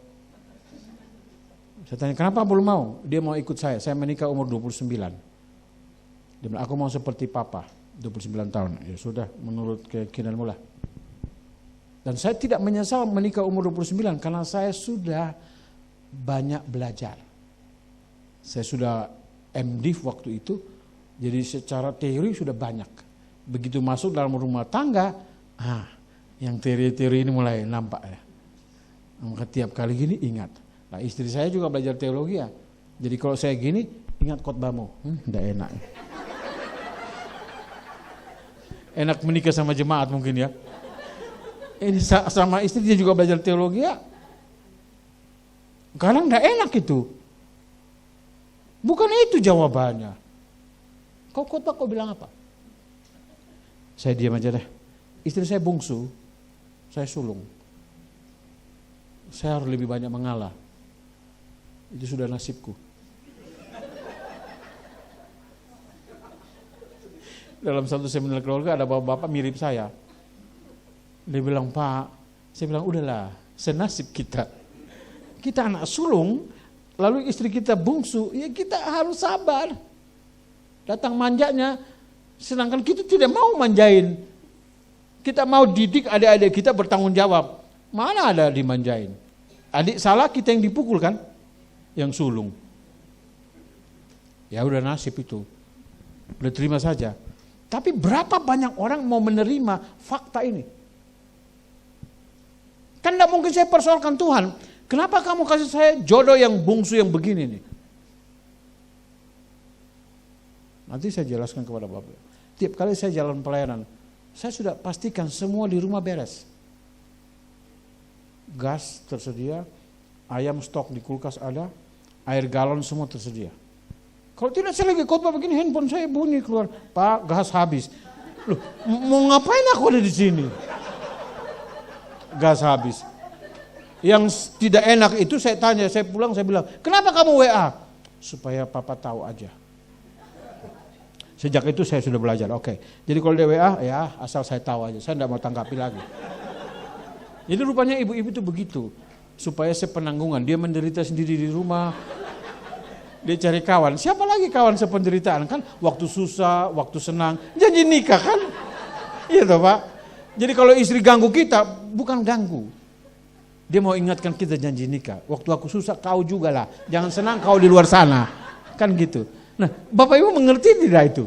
S1: Saya tanya kenapa belum mau? Dia mau ikut saya. Saya menikah umur 29. Dia bilang aku mau seperti papa. 29 tahun. Ya sudah menurut keyakinanmu lah. Dan saya tidak menyesal menikah umur 29 karena saya sudah banyak belajar. Saya sudah MDiv waktu itu, jadi secara teori sudah banyak. Begitu masuk dalam rumah tangga, yang teori-teori ini mulai nampak ya. Maka tiap kali gini ingat. Nah istri saya juga belajar teologi ya. Jadi kalau saya gini, ingat khotbahmu. Tidak enak. Enak menikah sama jemaat mungkin ya. Ini sama istri dia juga belajar teologi ya. Kadang tidak enak itu. Bukan itu jawabannya. Kau khotbah kau bilang apa? Saya diam aja deh. Istri saya bungsu, saya sulung. Saya harus lebih banyak mengalah. Itu sudah nasibku. Dalam satu seminar keluarga ada bapak-bapak mirip saya. Dia bilang, Pak, saya bilang udahlah, senasib kita. Kita anak sulung, lalu istri kita bungsu, ya kita harus sabar. Datang manjanya, sedangkan kita tidak mau manjain. Kita mau didik adik-adik kita bertanggung jawab. Mana ada dimanjain? Adik salah kita yang dipukul kan? Yang sulung. Ya udah nasib itu. Udah terima saja. Tapi berapa banyak orang mau menerima fakta ini? Kan tidak mungkin saya persoalkan Tuhan. Kenapa kamu kasih saya jodoh yang bungsu yang begini nih? Nanti saya jelaskan kepada Bapak. Tiap kali saya jalan pelayanan, saya sudah pastikan semua di rumah beres. Gas tersedia, ayam stok di kulkas ada, air galon semua tersedia. Kalau tidak saya lagi khotbah begini, handphone saya bunyi keluar, Pak gas habis. Loh, mau ngapain aku ada di sini? Gas habis. Yang tidak enak itu saya tanya, saya pulang saya bilang, kenapa kamu WA? Supaya papa tahu aja. Sejak itu saya sudah belajar. Oke. Jadi kalau dia WA, ya asal saya tahu aja. Saya tidak mau tanggapi lagi. Jadi rupanya ibu-ibu itu begitu. Supaya sepenanggungan. Dia menderita sendiri di rumah. Dia cari kawan. Siapa lagi kawan sependeritaan? Kan waktu susah, waktu senang. Janji nikah kan? Iya toh Pak. Jadi kalau istri ganggu kita, bukan ganggu. Dia mau ingatkan kita janji nikah. Waktu aku susah, kau juga lah. Jangan senang kau di luar sana. Kan gitu. Nah, Bapak Ibu mengerti tidak itu?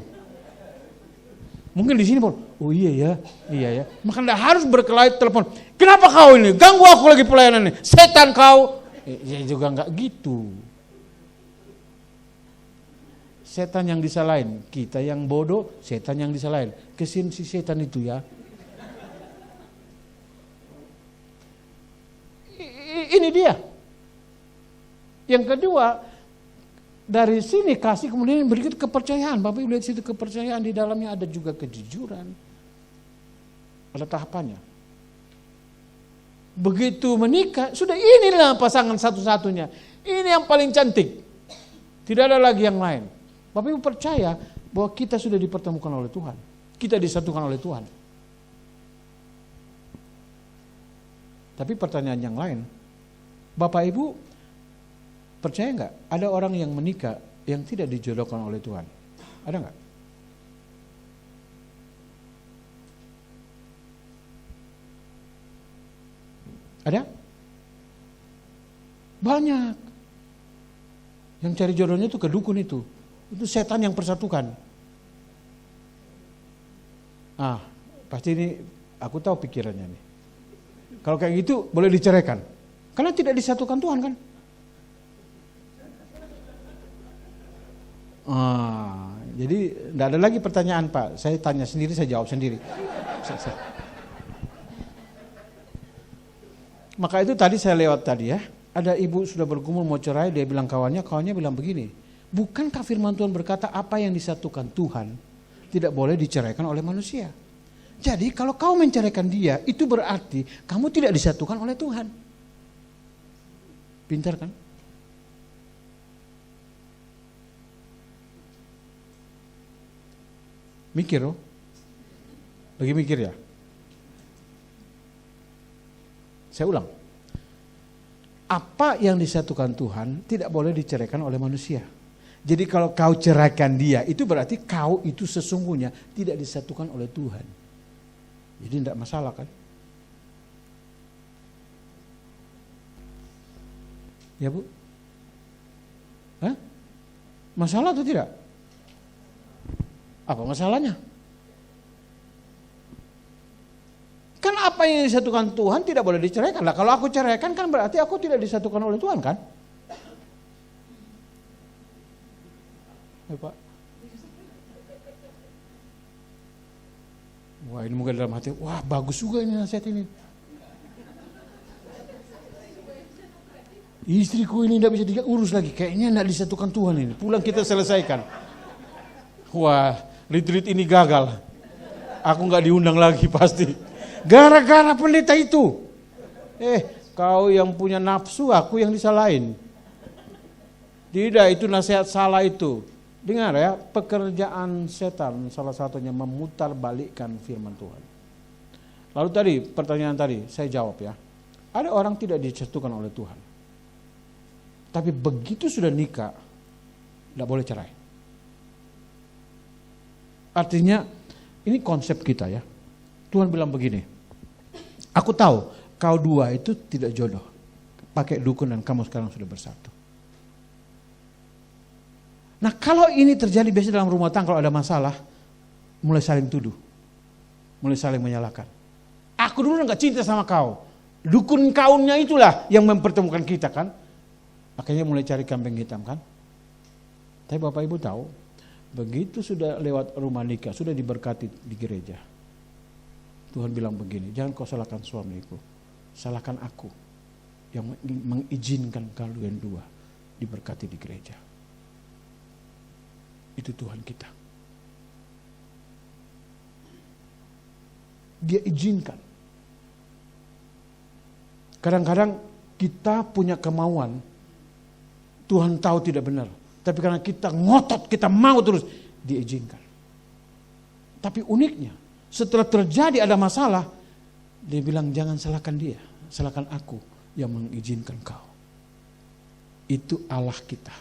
S1: Mungkin di sini, oh iya ya. Maka tidak harus berkelahi telepon. Kenapa kau ini? Ganggu aku lagi pelayanan ini. Setan kau. Ya juga enggak gitu. Setan yang disalahin. Kita yang bodoh, setan yang disalahin. Kesin si setan itu ya. Ini dia. Yang kedua, dari sini kasih kemudian berikut kepercayaan. Bapak Ibu lihat situ kepercayaan di dalamnya ada juga kejujuran. Ada tahapannya. Begitu menikah, sudah inilah pasangan satu-satunya. Ini yang paling cantik. Tidak ada lagi yang lain. Bapak Ibu percaya bahwa kita sudah dipertemukan oleh Tuhan. Kita disatukan oleh Tuhan. Tapi pertanyaan yang lain, Bapak Ibu percaya nggak ada orang yang menikah yang tidak dijodohkan oleh Tuhan? Ada nggak? Ada? Banyak. Yang cari jodohnya itu ke dukun itu. Itu setan yang persatukan. Pasti ini aku tahu pikirannya nih. Kalau kayak gitu boleh diceraikan. Karena tidak disatukan Tuhan kan. Jadi tidak ada lagi pertanyaan Pak. Saya tanya sendiri, saya jawab sendiri. Maka itu tadi saya lewat tadi ya. Ada ibu sudah bergumul mau cerai, dia bilang kawannya bilang begini. Bukankah firman Tuhan berkata apa yang disatukan Tuhan tidak boleh diceraikan oleh manusia? Jadi kalau kau menceraikan dia, itu berarti kamu tidak disatukan oleh Tuhan. Pintar kan? Mikir loh. Lagi mikir ya? Saya ulang. Apa yang disatukan Tuhan tidak boleh diceraikan oleh manusia. Jadi kalau kau ceraikan dia, itu berarti kau itu sesungguhnya tidak disatukan oleh Tuhan. Jadi tidak masalah kan? Ya Bu? Hah? Masalah atau tidak? Apa masalahnya? Kan apa yang disatukan Tuhan tidak boleh diceraikan. Lah kalau aku ceraikan kan berarti aku tidak disatukan oleh Tuhan kan? Ya, Pak. Wah ini mungkin dalam hati, wah bagus juga ini nasihat ini. Istriku ini tidak bisa diurus lagi, kayaknya tidak disatukan Tuhan ini. Pulang kita selesaikan. Wah retreat ini gagal. Aku nggak diundang lagi pasti. Gara-gara pendeta itu. Kau yang punya nafsu, aku yang disalahin. Tidak, itu nasihat salah itu. Dengar ya, pekerjaan setan salah satunya memutarbalikkan firman Tuhan. Lalu tadi, pertanyaan tadi, saya jawab ya. Ada orang tidak disatukan oleh Tuhan. Tapi begitu sudah nikah, tidak boleh cerai. Artinya, ini konsep kita ya. Tuhan bilang begini, aku tahu kau dua itu tidak jodoh. Pakai dukun dan kamu sekarang sudah bersatu. Nah kalau ini terjadi biasanya dalam rumah tangga kalau ada masalah, mulai saling tuduh. Mulai saling menyalahkan. Aku dulu gak cinta sama kau. Dukun kaunnya itulah yang mempertemukan kita kan. Akhirnya mulai cari kambing hitam kan. Tapi Bapak Ibu tahu, begitu sudah lewat rumah nikah, sudah diberkati di gereja. Tuhan bilang begini, jangan kau salahkan suamiku, salahkan aku yang mengizinkan kalian dua diberkati di gereja. Itu Tuhan kita. Dia izinkan. Kadang-kadang kita punya kemauan, Tuhan tahu tidak benar. Tapi karena kita ngotot, kita mau terus, diizinkan. Tapi uniknya, setelah terjadi ada masalah, dia bilang jangan salahkan dia, salahkan aku yang mengizinkan kau. Itu Allah kita.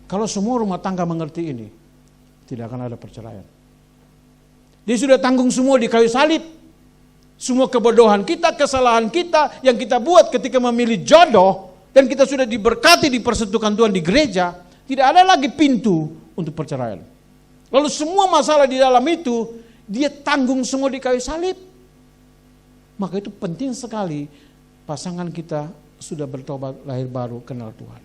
S1: Kalau semua rumah tangga mengerti ini, tidak akan ada perceraian. Dia sudah tanggung semua di kayu salib. Semua kebodohan kita, kesalahan kita yang kita buat ketika memilih jodoh, dan kita sudah diberkati, dipersatukan Tuhan di gereja, tidak ada lagi pintu untuk perceraian. Lalu semua masalah di dalam itu, dia tanggung semua di kayu salib. Maka itu penting sekali pasangan kita sudah bertobat, lahir baru, kenal Tuhan.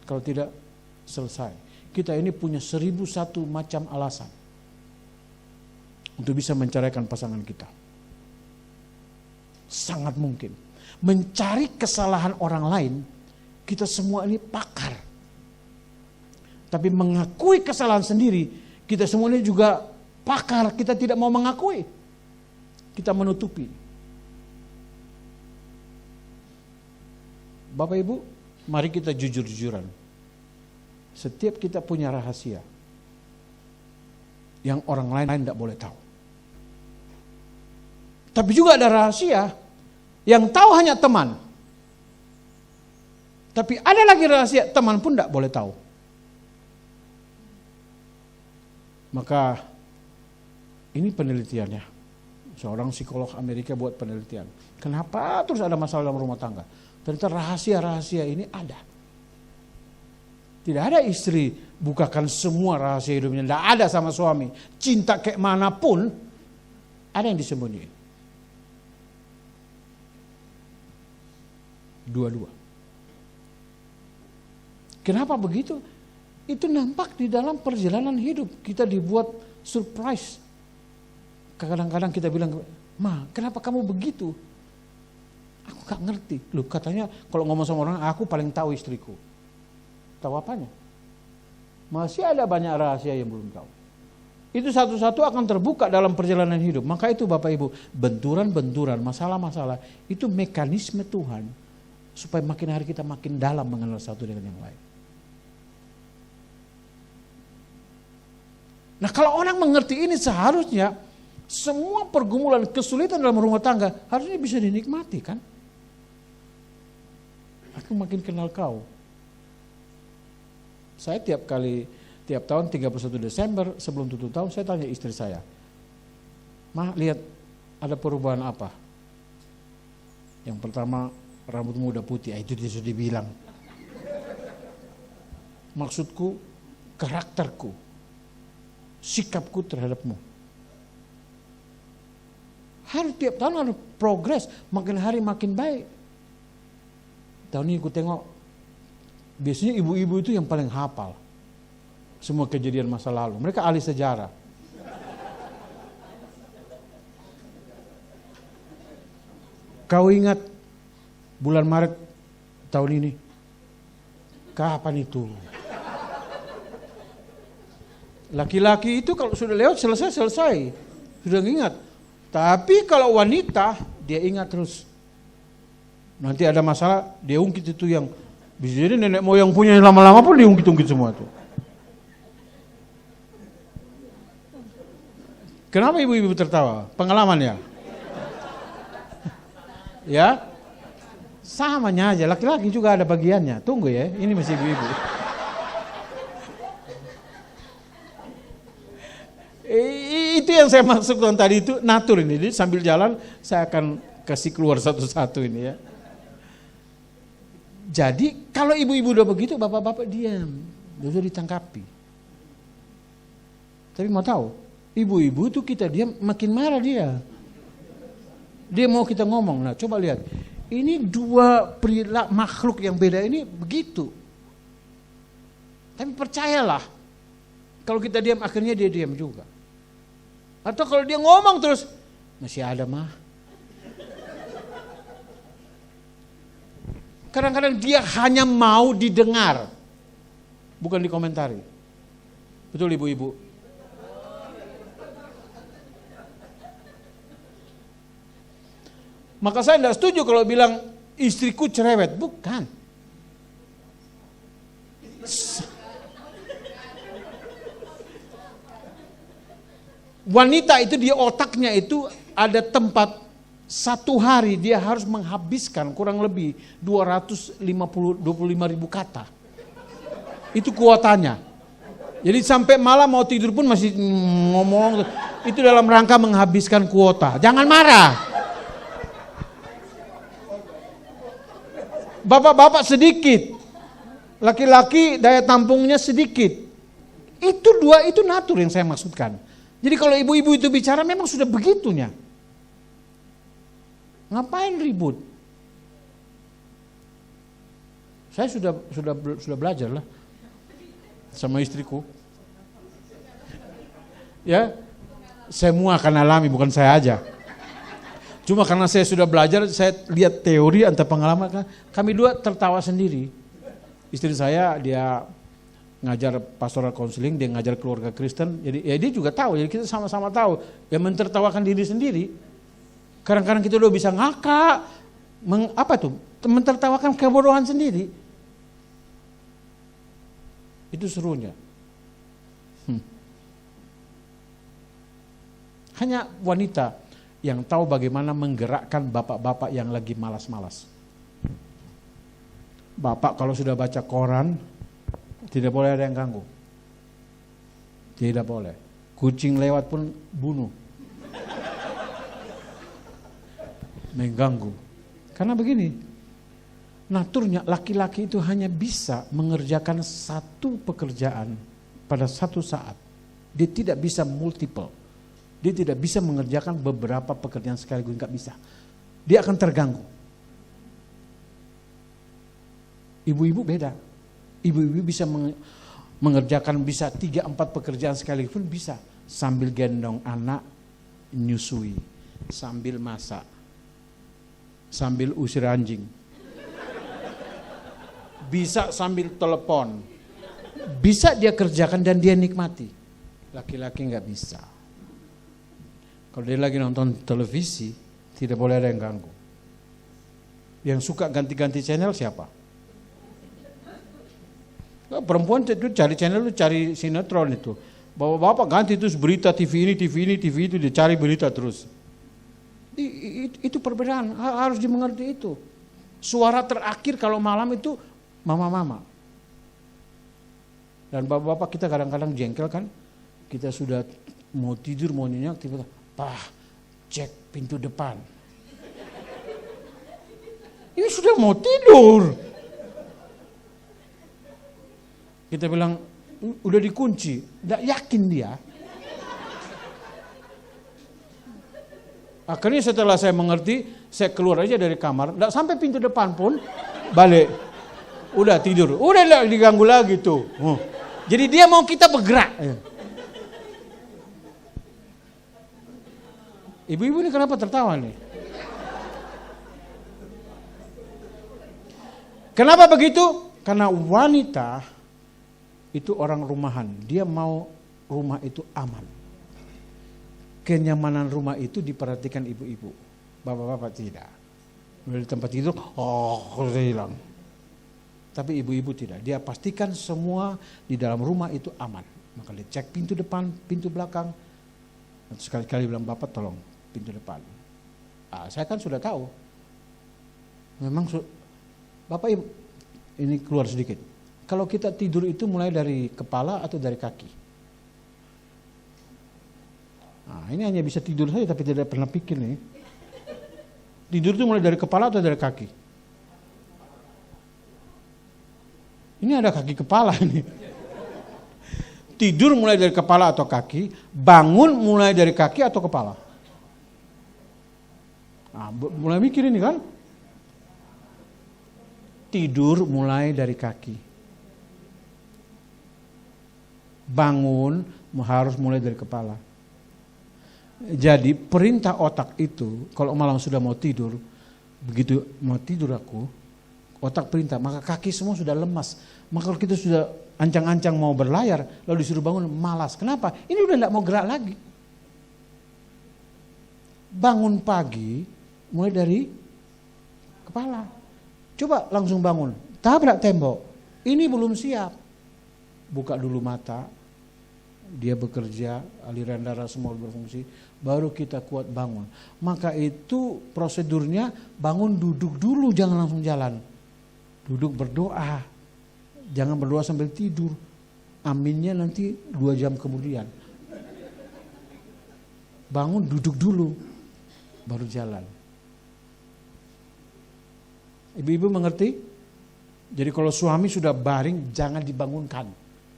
S1: Kalau tidak, selesai. Kita ini punya 1001 macam alasan untuk bisa menceraikan pasangan kita. Sangat mungkin. Mencari kesalahan orang lain, kita semua ini pakar. Tapi mengakui kesalahan sendiri, kita semua ini juga pakar. Kita tidak mau mengakui. Kita menutupi. Bapak Ibu, mari kita jujur-jujuran. Setiap kita punya rahasia yang orang lain tidak boleh tahu. Tapi juga ada rahasia yang tahu hanya teman. Tapi ada lagi rahasia teman pun tidak boleh tahu. Maka ini penelitiannya. Seorang psikolog Amerika buat penelitian. Kenapa terus ada masalah dalam rumah tangga? Ternyata rahasia-rahasia ini ada. Tidak ada istri bukakan semua rahasia hidupnya. Tidak ada sama suami. Cinta kayak manapun, ada yang disembunyiin. Dua-dua. Kenapa begitu? Itu nampak di dalam perjalanan hidup. Kita dibuat surprise. Kadang-kadang kita bilang, Ma, kenapa kamu begitu? Aku gak ngerti. Loh, katanya kalau ngomong sama orang, aku paling tahu istriku. Tahu apanya? Masih ada banyak rahasia yang belum tahu. Itu satu-satu akan terbuka dalam perjalanan hidup. Maka itu Bapak Ibu, benturan-benturan, masalah-masalah, itu mekanisme Tuhan supaya makin hari kita makin dalam mengenal satu dengan yang lain. Nah, kalau orang mengerti ini, seharusnya semua pergumulan, kesulitan dalam rumah tangga harusnya bisa dinikmati, kan? Aku makin kenal kau. Saya tiap tahun 31 Desember sebelum tutup tahun, saya tanya istri saya, Ma, lihat ada perubahan apa? Yang pertama, rambutmu udah putih. Itu dia sudah dibilang. Maksudku, karakterku, sikapku terhadapmu. Harus tiap tahun ada progres, makin hari makin baik. Tahun ini aku tengok, biasanya ibu-ibu itu yang paling hafal semua kejadian masa lalu. Mereka ahli sejarah. Kau ingat bulan Maret tahun ini? Kapan itu? Laki-laki itu kalau sudah lewat selesai. Sudah ingat. Tapi kalau wanita, dia ingat terus. Nanti ada masalah, dia ungkit itu yang bisa jadi nenek moyang punya lama-lama pun diungkit-ungkit semua tuh. Kenapa ibu-ibu tertawa? Pengalaman ya? Ya? Samanya aja, laki-laki juga ada bagiannya. Tunggu ya, ini masih ibu-ibu. Itu yang saya maksudkan tadi itu natur ini. Jadi sambil jalan saya akan kasih keluar satu-satu ini ya. Jadi kalau ibu-ibu udah begitu, bapak-bapak diam, udah ditangkapi. Tapi mau tahu, ibu-ibu tuh kita diam makin marah dia. Dia mau kita ngomong. Nah coba lihat, ini dua perilaku makhluk yang beda ini begitu. Tapi percayalah, kalau kita diam akhirnya dia diam juga. Atau kalau dia ngomong terus, masih ada mah. Kadang-kadang dia hanya mau didengar, bukan dikomentari. Betul ibu-ibu? Maka saya tidak setuju kalau bilang istriku cerewet. Bukan. Wanita itu di otaknya itu ada tempat satu hari dia harus menghabiskan kurang lebih 25 ribu kata. Itu kuotanya. Jadi sampai malam mau tidur pun masih ngomong. Itu dalam rangka menghabiskan kuota. Jangan marah. Bapak-bapak sedikit. Laki-laki daya tampungnya sedikit. Itu natur yang saya maksudkan. Jadi kalau ibu-ibu itu bicara memang sudah begitunya. Ngapain ribut? Saya sudah belajar lah sama istriku. Ya, semua akan alami, bukan saya aja. Cuma karena saya sudah belajar, saya lihat teori antar pengalaman, kami dua tertawa sendiri. Istri saya dia ngajar pastoral counseling, dia ngajar keluarga Kristen, jadi ya dia juga tahu, jadi kita sama-sama tahu, ya mentertawakan diri sendiri. Kadang-kadang kita udah bisa ngakak, mentertawakan kebodohan sendiri. Itu serunya. Hanya wanita yang tahu bagaimana menggerakkan bapak-bapak yang lagi malas-malas. Bapak kalau sudah baca koran, tidak boleh ada yang ganggu. Tidak boleh. Kucing lewat pun bunuh. Mengganggu. Karena begini, naturnya laki-laki itu hanya bisa mengerjakan satu pekerjaan pada satu saat. Dia tidak bisa multiple. Dia tidak bisa mengerjakan beberapa pekerjaan sekaligus, nggak bisa. Dia akan terganggu. Ibu-ibu beda. Ibu-ibu bisa mengerjakan bisa 3-4 pekerjaan sekaligus pun bisa. Sambil gendong anak, nyusui, sambil masak, sambil usir anjing. Bisa sambil telepon. Bisa dia kerjakan dan dia nikmati. Laki-laki nggak bisa. Kalau dia lagi nonton televisi, tidak boleh ada yang ganggu. Yang suka ganti-ganti channel siapa? Perempuan itu cari channel itu cari sinetron itu. Bapak-bapak ganti terus berita TV ini, TV itu, dia cari berita terus. Itu perbedaan, harus dimengerti itu. Suara terakhir kalau malam itu mama-mama. Dan bapak-bapak kita kadang-kadang jengkel kan. Kita sudah mau tidur, mau nyenyak, tiba-tiba, "Pak, cek pintu depan." Ini sudah mau tidur. Kita bilang, udah dikunci. Nggak yakin dia. Akhirnya setelah saya mengerti, saya keluar aja dari kamar. Nggak sampai pintu depan pun, balik. Udah tidur. Udah nggak diganggu lagi tuh. Jadi dia mau kita bergerak. Ibu-ibu ini kenapa tertawa nih? Kenapa begitu? Karena wanita itu orang rumahan. Dia mau rumah itu aman. Kenyamanan rumah itu diperhatikan ibu-ibu. Bapak-bapak tidak. Dari tempat tidur, udah hilang. Tapi ibu-ibu tidak. Dia pastikan semua di dalam rumah itu aman. Maka dia cek pintu depan, pintu belakang. Dan sekali-kali bilang, "Bapak tolong pintu depan." Saya kan sudah tahu. Memang Bapak Ibu, ini keluar sedikit. Kalau kita tidur itu mulai dari kepala atau dari kaki? Ini hanya bisa tidur saja tapi tidak pernah pikir nih. Tidur itu mulai dari kepala atau dari kaki? Ini ada kaki kepala ini. Tidur mulai dari kepala atau kaki, bangun mulai dari kaki atau kepala? Mulai mikir ini kan? Tidur mulai dari kaki. Bangun harus mulai dari kepala. Jadi perintah otak itu, kalau malam sudah mau tidur, begitu mau tidur aku, otak perintah, maka kaki semua sudah lemas. Maka kalau kita sudah ancang-ancang mau berlayar, lalu disuruh bangun, malas. Kenapa? Ini udah tidak mau gerak lagi. Bangun pagi, mulai dari kepala. Coba langsung bangun, tabrak tembok. Ini belum siap. Buka dulu mata, dia bekerja, aliran darah semua berfungsi, baru kita kuat bangun. Maka itu prosedurnya bangun duduk dulu, jangan langsung jalan. Duduk berdoa, jangan berdoa sambil tidur. Aminnya nanti 2 jam kemudian. Bangun duduk dulu, baru jalan. Ibu-ibu mengerti? Jadi kalau suami sudah baring, jangan dibangunkan.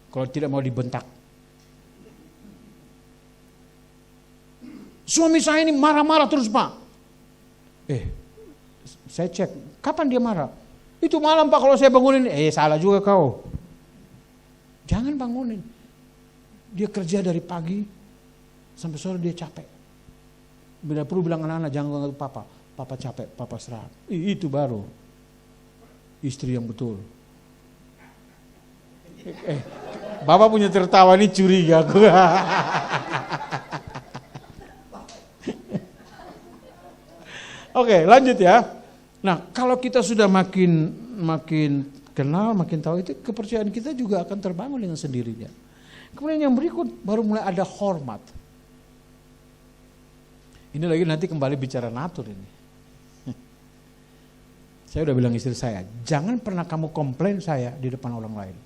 S1: Kalau tidak mau dibentak. Suami saya ini marah-marah terus, Pak. Saya cek, kapan dia marah? Itu malam, Pak, kalau saya bangunin. Salah juga kau. Jangan bangunin. Dia kerja dari pagi sampai sore, dia capek. Bila perlu bilang anak-anak, jangan ganggu papa. Papa capek, papa istirahat. Itu baru istri yang betul. Bapak punya tertawa ini curiga. Oke, lanjut ya. Nah, kalau kita sudah makin kenal, makin tahu, itu kepercayaan kita juga akan terbangun dengan sendirinya. Kemudian yang berikut baru mulai ada hormat. Ini lagi nanti kembali bicara natur ini. Saya udah bilang istri saya, jangan pernah kamu komplain saya di depan orang lain.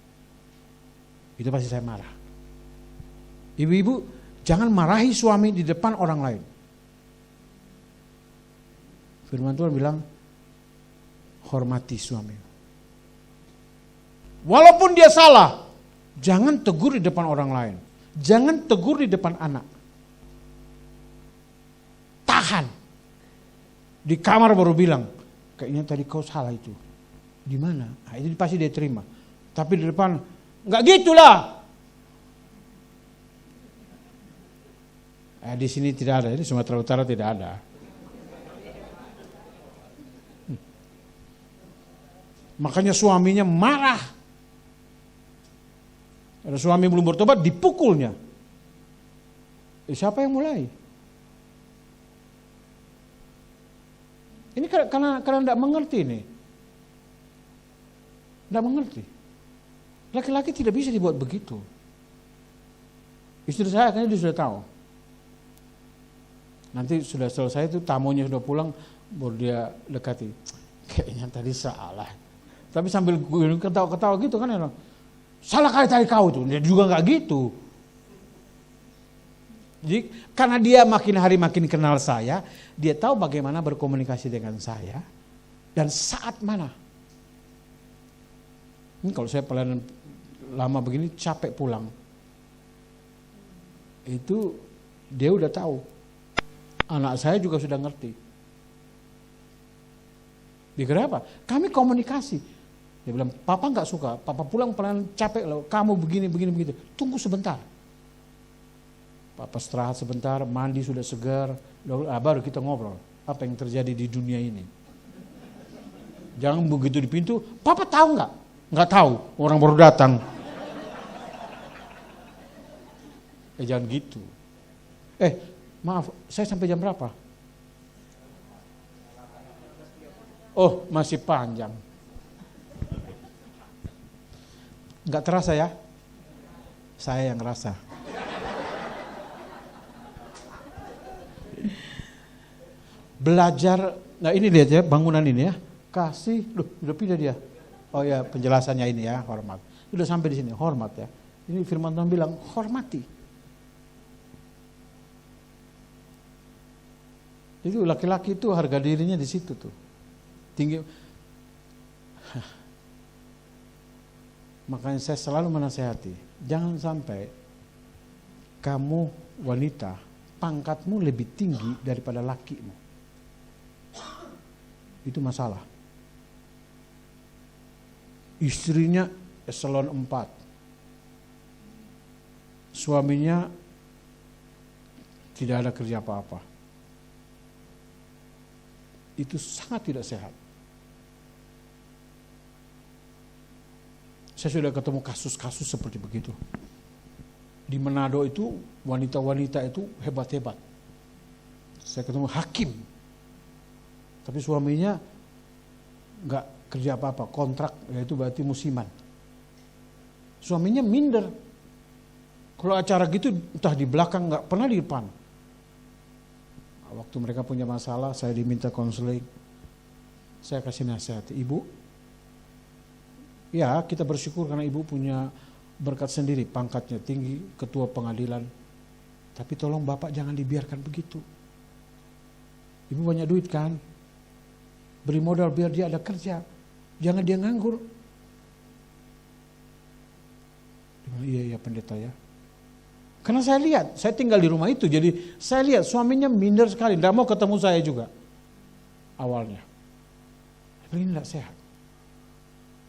S1: Itu pasti saya marah. Ibu-ibu, jangan marahi suami di depan orang lain. Firman Tuhan bilang, hormati suami. Walaupun dia salah, jangan tegur di depan orang lain. Jangan tegur di depan anak. Tahan. Di kamar baru bilang, kayaknya tadi kau salah itu. Di mana? Nah, itu pasti dia terima. Tapi di depan, enggak gitulah. Di sini tidak ada, ini Sumatera Utara tidak ada. Makanya suaminya marah. Ada suami belum bertobat, dipukulnya. Siapa yang mulai? Ini karena tidak mengerti nih. Tidak mengerti. Laki-laki tidak bisa dibuat begitu. Istri saya akhirnya dia sudah tahu. Nanti sudah selesai itu, tamunya sudah pulang, baru dia dekati. Kayaknya tadi salah. Tapi sambil ketawa-ketawa gitu kan, salah kali tadi kau tuh. Dia juga nggak gitu. Jadi karena dia makin hari makin kenal saya, dia tahu bagaimana berkomunikasi dengan saya dan saat mana. Ini kalau saya pelayanan lama begini capek pulang, itu dia udah tahu. Anak saya juga sudah ngerti. Dia kenapa? Kami komunikasi. Dia bilang, papa nggak suka, papa pulang pelayanan capek loh, kamu begini begitu. Tunggu sebentar. Papa istirahat sebentar, mandi sudah segar, baru kita ngobrol apa yang terjadi di dunia ini. Jangan begitu di pintu, papa tahu nggak? Nggak tahu, orang baru datang. Jangan gitu. Maaf, saya sampai jam berapa? Oh, masih panjang. Nggak terasa ya? Saya yang ngerasa. Belajar, nah ini lihat ya bangunan ini ya. Kasih, udah pindah dia. Oh ya, penjelasannya ini ya, hormat. Udah sampai di sini, hormat ya. Ini firman Tuhan bilang, hormati. Itu laki-laki itu harga dirinya di situ tuh. Tinggi. Makanya saya selalu menasehati, jangan sampai kamu wanita, pangkatmu lebih tinggi daripada lakimu. Itu masalah. Istrinya eselon 4. Suaminya tidak ada kerja apa-apa. Itu sangat tidak sehat. Saya sudah ketemu kasus-kasus seperti begitu. Di Manado itu wanita-wanita itu hebat-hebat. Saya ketemu hakim. Tapi suaminya nggak kerja apa-apa, kontrak, yaitu berarti musiman. Suaminya minder. Kalau acara gitu entah di belakang, nggak pernah di depan. Waktu mereka punya masalah, saya diminta konseling. Saya kasih nasihat, ibu, ya kita bersyukur karena ibu punya berkat sendiri, pangkatnya tinggi, ketua pengadilan. Tapi tolong bapak jangan dibiarkan begitu. Ibu banyak duit kan, beri modal biar dia ada kerja, jangan dia nganggur. Dia bilang, iya pendeta ya. Karena saya lihat, saya tinggal di rumah itu, jadi saya lihat suaminya minder sekali, tidak mau ketemu saya juga awalnya. Ini tidak sehat.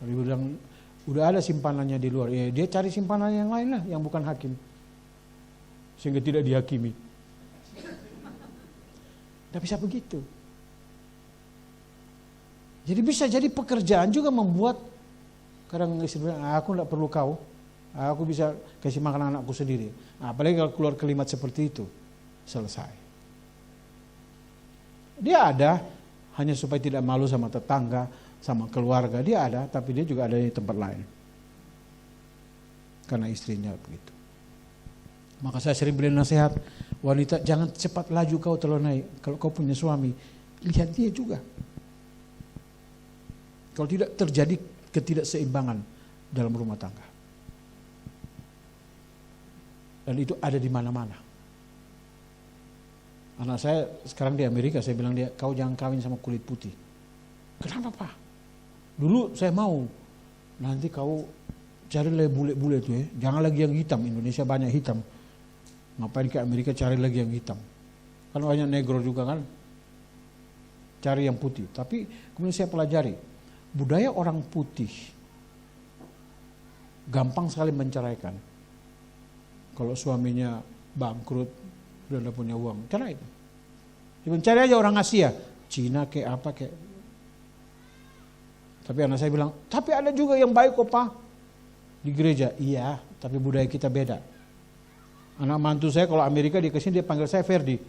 S1: Dia bilang, udah ada simpanannya di luar. Ya, dia cari simpanan yang lain lah, yang bukan hakim. Sehingga tidak dihakimi. Tidak bisa begitu. Jadi bisa jadi pekerjaan juga membuat, kadang istri bilang, aku tidak perlu kau. Aku bisa kasih makan anakku sendiri. Apalagi kalau keluar kalimat seperti itu, selesai. Dia ada, hanya supaya tidak malu sama tetangga, sama keluarga. Dia ada, tapi dia juga ada di tempat lain. Karena istrinya begitu. Maka saya sering beri nasihat, wanita jangan cepat laju kau terlena. Kalau kau punya suami, lihat dia juga. Kalau tidak terjadi ketidakseimbangan dalam rumah tangga. Dan itu ada di mana-mana. Anak saya sekarang di Amerika, saya bilang dia, kau jangan kawin sama kulit putih. Kenapa Pak? Dulu saya mau, nanti kau cari lagi bule-bule tuh ya, jangan lagi yang hitam, Indonesia banyak hitam. Ngapain ke Amerika cari lagi yang hitam? Kan banyak negro juga kan, cari yang putih. Tapi kemudian saya pelajari, budaya orang putih gampang sekali menceraikan. Kalau suaminya bangkrut, udah tidak punya uang, cerai. Cari aja orang Asia, Cina kayak apa kayak. Tapi anak saya bilang, tapi ada juga yang baik kok Pak. Di gereja, iya, tapi budaya kita beda. Anak mantu saya kalau Amerika dia kesini dia panggil saya Ferdi.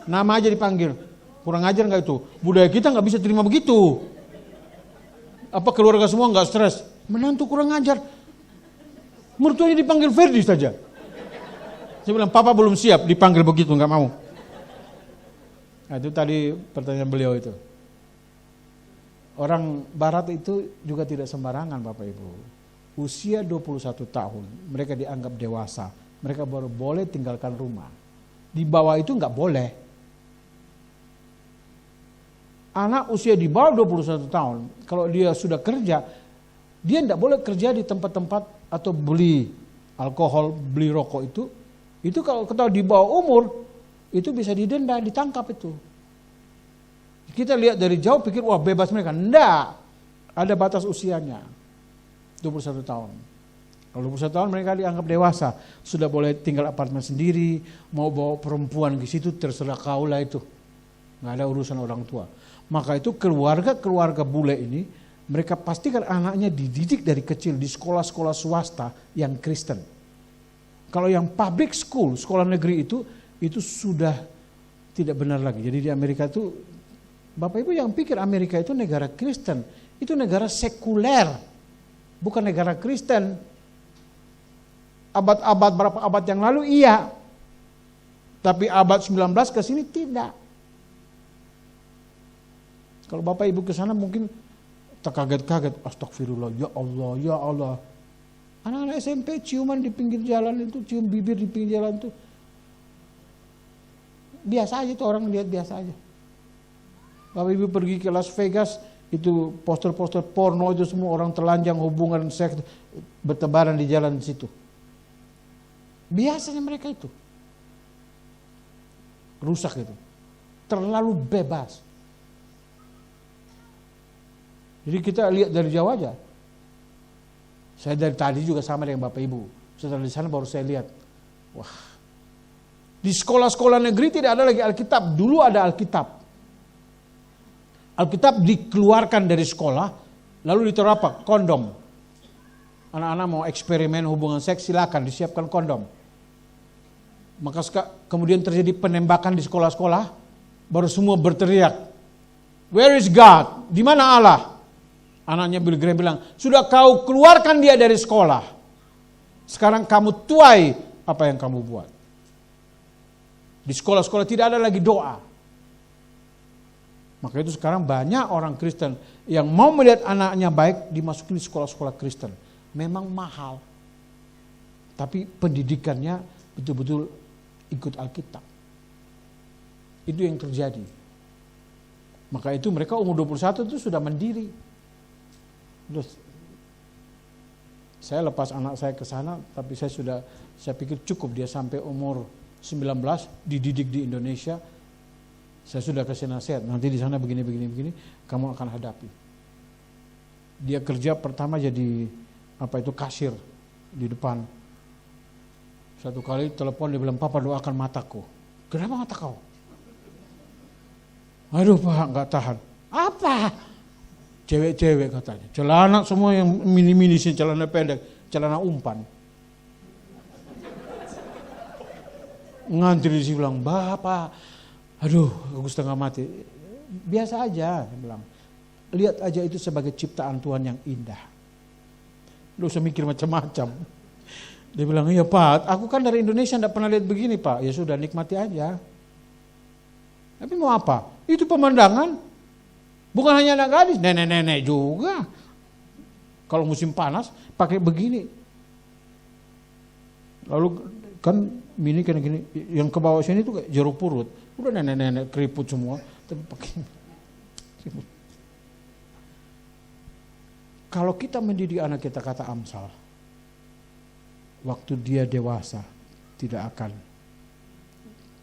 S1: Nama aja dipanggil. Kurang ajar nggak itu? Budaya kita nggak bisa terima begitu. Apa keluarga semua nggak stres? Menantu kurang ajar. Mertuanya dipanggil Ferdi saja. Saya bilang, Papa belum siap dipanggil begitu, nggak mau. Nah, itu tadi pertanyaan beliau itu. Orang Barat itu juga tidak sembarangan Bapak Ibu. Usia 21 tahun, mereka dianggap dewasa. Mereka baru boleh tinggalkan rumah. Di bawah itu nggak boleh. Anak usia di bawah 21 tahun, kalau dia sudah kerja, dia tidak boleh kerja di tempat-tempat atau beli alkohol, beli rokok itu kalau ketahui di bawah umur, itu bisa didenda, ditangkap itu. Kita lihat dari jauh pikir, wah bebas mereka. Enggak, ada batas usianya, 21 tahun. Kalau 21 tahun mereka dianggap dewasa, sudah boleh tinggal apartemen sendiri, mau bawa perempuan ke situ terserah kau lah itu. Nggak ada urusan orang tua. Maka itu keluarga bule ini, mereka pastikan anaknya dididik dari kecil di sekolah-sekolah swasta yang Kristen. Kalau yang public school, sekolah negeri itu sudah tidak benar lagi. Jadi di Amerika itu, Bapak Ibu yang pikir Amerika itu negara Kristen, itu negara sekuler, bukan negara Kristen. Abad-abad berapa abad yang lalu iya, tapi abad 19 ke sini tidak. Kalau Bapak Ibu ke sana mungkin terkaget-kaget, astagfirullah, ya Allah, ya Allah. Anak-anak SMP ciuman di pinggir jalan itu, cium bibir di pinggir jalan itu. Biasa aja tuh, orang lihat biasa aja. Bapak Ibu pergi ke Las Vegas, itu poster-poster porno itu semua orang telanjang hubungan seks bertebaran di jalan situ. Biasanya mereka itu. Rusak itu. Terlalu bebas. Jadi kita lihat dari jauh aja. Saya dari tadi juga sama dengan Bapak Ibu. Setelah di sana baru saya lihat. Wah. Di sekolah-sekolah negeri tidak ada lagi Alkitab. Dulu ada Alkitab. Alkitab dikeluarkan dari sekolah, lalu ditaruh apa? Kondom. Anak-anak mau eksperimen hubungan seks, silakan disiapkan kondom. Maka kemudian terjadi penembakan di sekolah-sekolah, baru semua berteriak, "Where is God? Di mana Allah?" Anaknya Billy Graham bilang, "Sudah kau keluarkan dia dari sekolah. Sekarang kamu tuai apa yang kamu buat. Di sekolah-sekolah tidak ada lagi doa. Maka itu sekarang banyak orang Kristen yang mau melihat anaknya baik dimasukin di sekolah-sekolah Kristen. Memang mahal. Tapi pendidikannya betul-betul ikut Alkitab. Itu yang terjadi. Maka itu mereka umur 21 itu sudah mandiri. Terus saya lepas anak saya ke sana, tapi saya pikir cukup dia sampai umur 19 dididik di Indonesia. Saya sudah kasih nasihat, nanti di sana begini, kamu akan hadapi. Dia kerja pertama jadi kasir di depan. Satu kali telepon dia bilang, "Papa doakan mataku." "Kenapa mata kau?" "Aduh Pak, nggak tahan." "Apa?" "Cewek-cewek," katanya. Celana semua yang mini-mini sih, celana pendek, celana umpan. Ngantri sih bilang, "Bapak, aduh, aku setengah mati." "Biasa aja," dia bilang. "Lihat aja itu sebagai ciptaan Tuhan yang indah. Lu usah mikir macam-macam." Dia bilang, "Iya Pak, aku kan dari Indonesia enggak pernah lihat begini Pak." "Ya sudah, nikmati aja." "Tapi mau apa?" "Itu pemandangan. Bukan hanya anak gadis, nenek-nenek juga. Kalau musim panas pakai begini." Lalu kan mini kayak gini, yang ke bawah sini tuh kayak jeruk purut. Udah nenek-nenek keriput semua, tapi pakai keriput. Kalau kita mendidik anak kita, kata Amsal, waktu dia dewasa tidak akan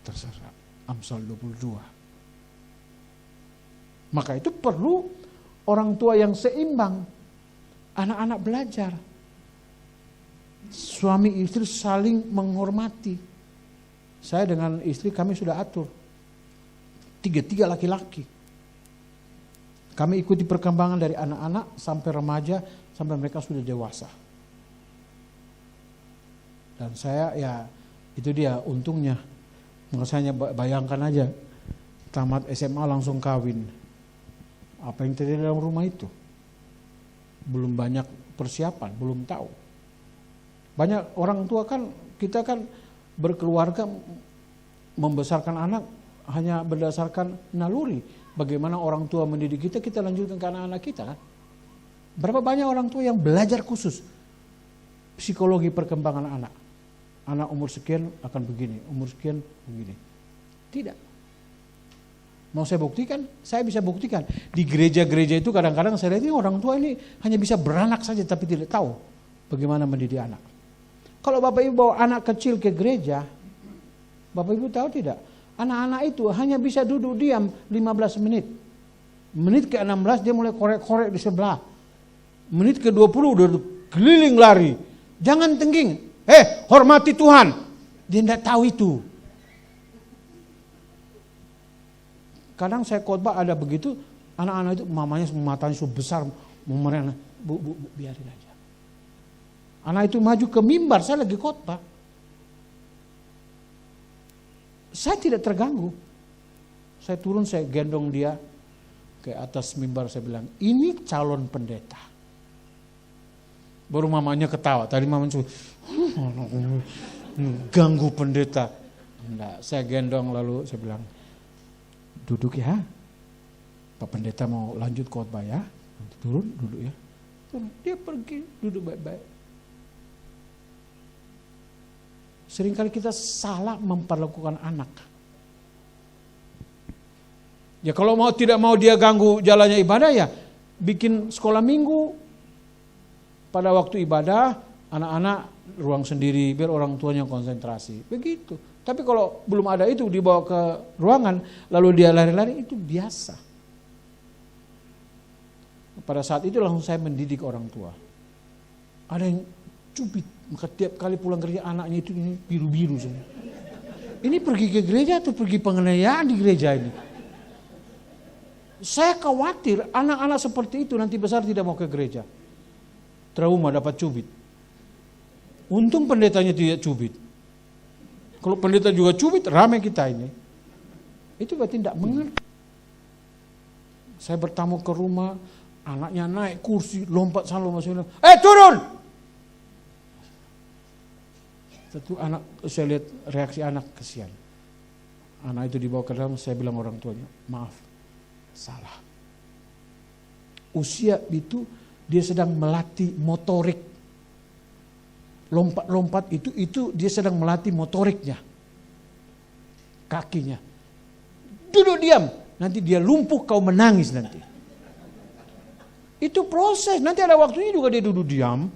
S1: terserap. Amsal 22. Maka itu perlu orang tua yang seimbang. Anak-anak belajar. Suami istri saling menghormati. Saya dengan istri kami sudah atur. Tiga laki-laki. Kami ikuti perkembangan dari anak-anak sampai remaja, sampai mereka sudah dewasa. Dan saya itu dia untungnya. Makanya bayangkan aja, tamat SMA langsung kawin. Apa yang terjadi dalam rumah itu? Belum banyak persiapan, belum tahu. Banyak orang tua kan, kita kan berkeluarga membesarkan anak hanya berdasarkan naluri. Bagaimana orang tua mendidik kita, kita lanjutkan ke anak-anak kita kan. Berapa banyak orang tua yang belajar khusus psikologi perkembangan anak. Anak umur sekian akan begini, umur sekian begini. Tidak. Mau saya buktikan? Saya bisa buktikan. Di gereja-gereja itu kadang-kadang saya lihat ini orang tua ini hanya bisa beranak saja tapi tidak tahu bagaimana mendidik anak. Kalau Bapak Ibu bawa anak kecil ke gereja, Bapak Ibu tahu tidak? Anak-anak itu hanya bisa duduk diam 15 menit. Menit ke-16 dia mulai korek-korek di sebelah. Menit ke-20 udah keliling lari. Jangan tengging. Hormati Tuhan. Dia tidak tahu itu. Kadang saya khotbah ada begitu, anak-anak itu mamanya matanya besar, memerana, bu, biarin aja. Anak itu maju ke mimbar, saya lagi khotbah. Saya tidak terganggu. Saya turun, saya gendong dia ke atas mimbar, saya bilang, "Ini calon pendeta." Baru mamanya ketawa. Tadi mamanya ganggu pendeta. Enggak, saya gendong lalu saya bilang, "Duduk ya, Pak Pendeta mau lanjut khotbah ya." Nanti turun, duduk ya. Turun. Dia pergi, duduk baik-baik. Seringkali kita salah memperlakukan anak. Ya kalau tidak mau dia ganggu jalannya ibadah ya bikin sekolah minggu. Pada waktu ibadah anak-anak ruang sendiri biar orang tuanya konsentrasi. Begitu. Tapi kalau belum ada itu dibawa ke ruangan lalu dia lari-lari itu biasa. Pada saat itu langsung saya mendidik orang tua. Ada yang cubit, maka tiap kali pulang kerja anaknya itu ini biru-biru semua. Ini pergi ke gereja atau pergi penganiayaan di gereja ini? Saya khawatir anak-anak seperti itu nanti besar tidak mau ke gereja. Trauma dapat cubit. Untung pendetanya tidak cubit. Kalau pendeta juga cubit, ramai kita ini. Itu berarti tidak mengerti. Saya bertamu ke rumah, anaknya naik kursi, lompat sana, lompat sana. Turun! Tentu anak, saya lihat reaksi anak, kesian. Anak itu dibawa ke dalam, saya bilang orang tuanya, maaf, salah. Usia itu dia sedang melatih motorik. Lompat-lompat itu dia sedang melatih motoriknya. Kakinya. Duduk diam, nanti dia lumpuh, kau menangis nanti. Itu proses, nanti ada waktunya juga dia duduk diam.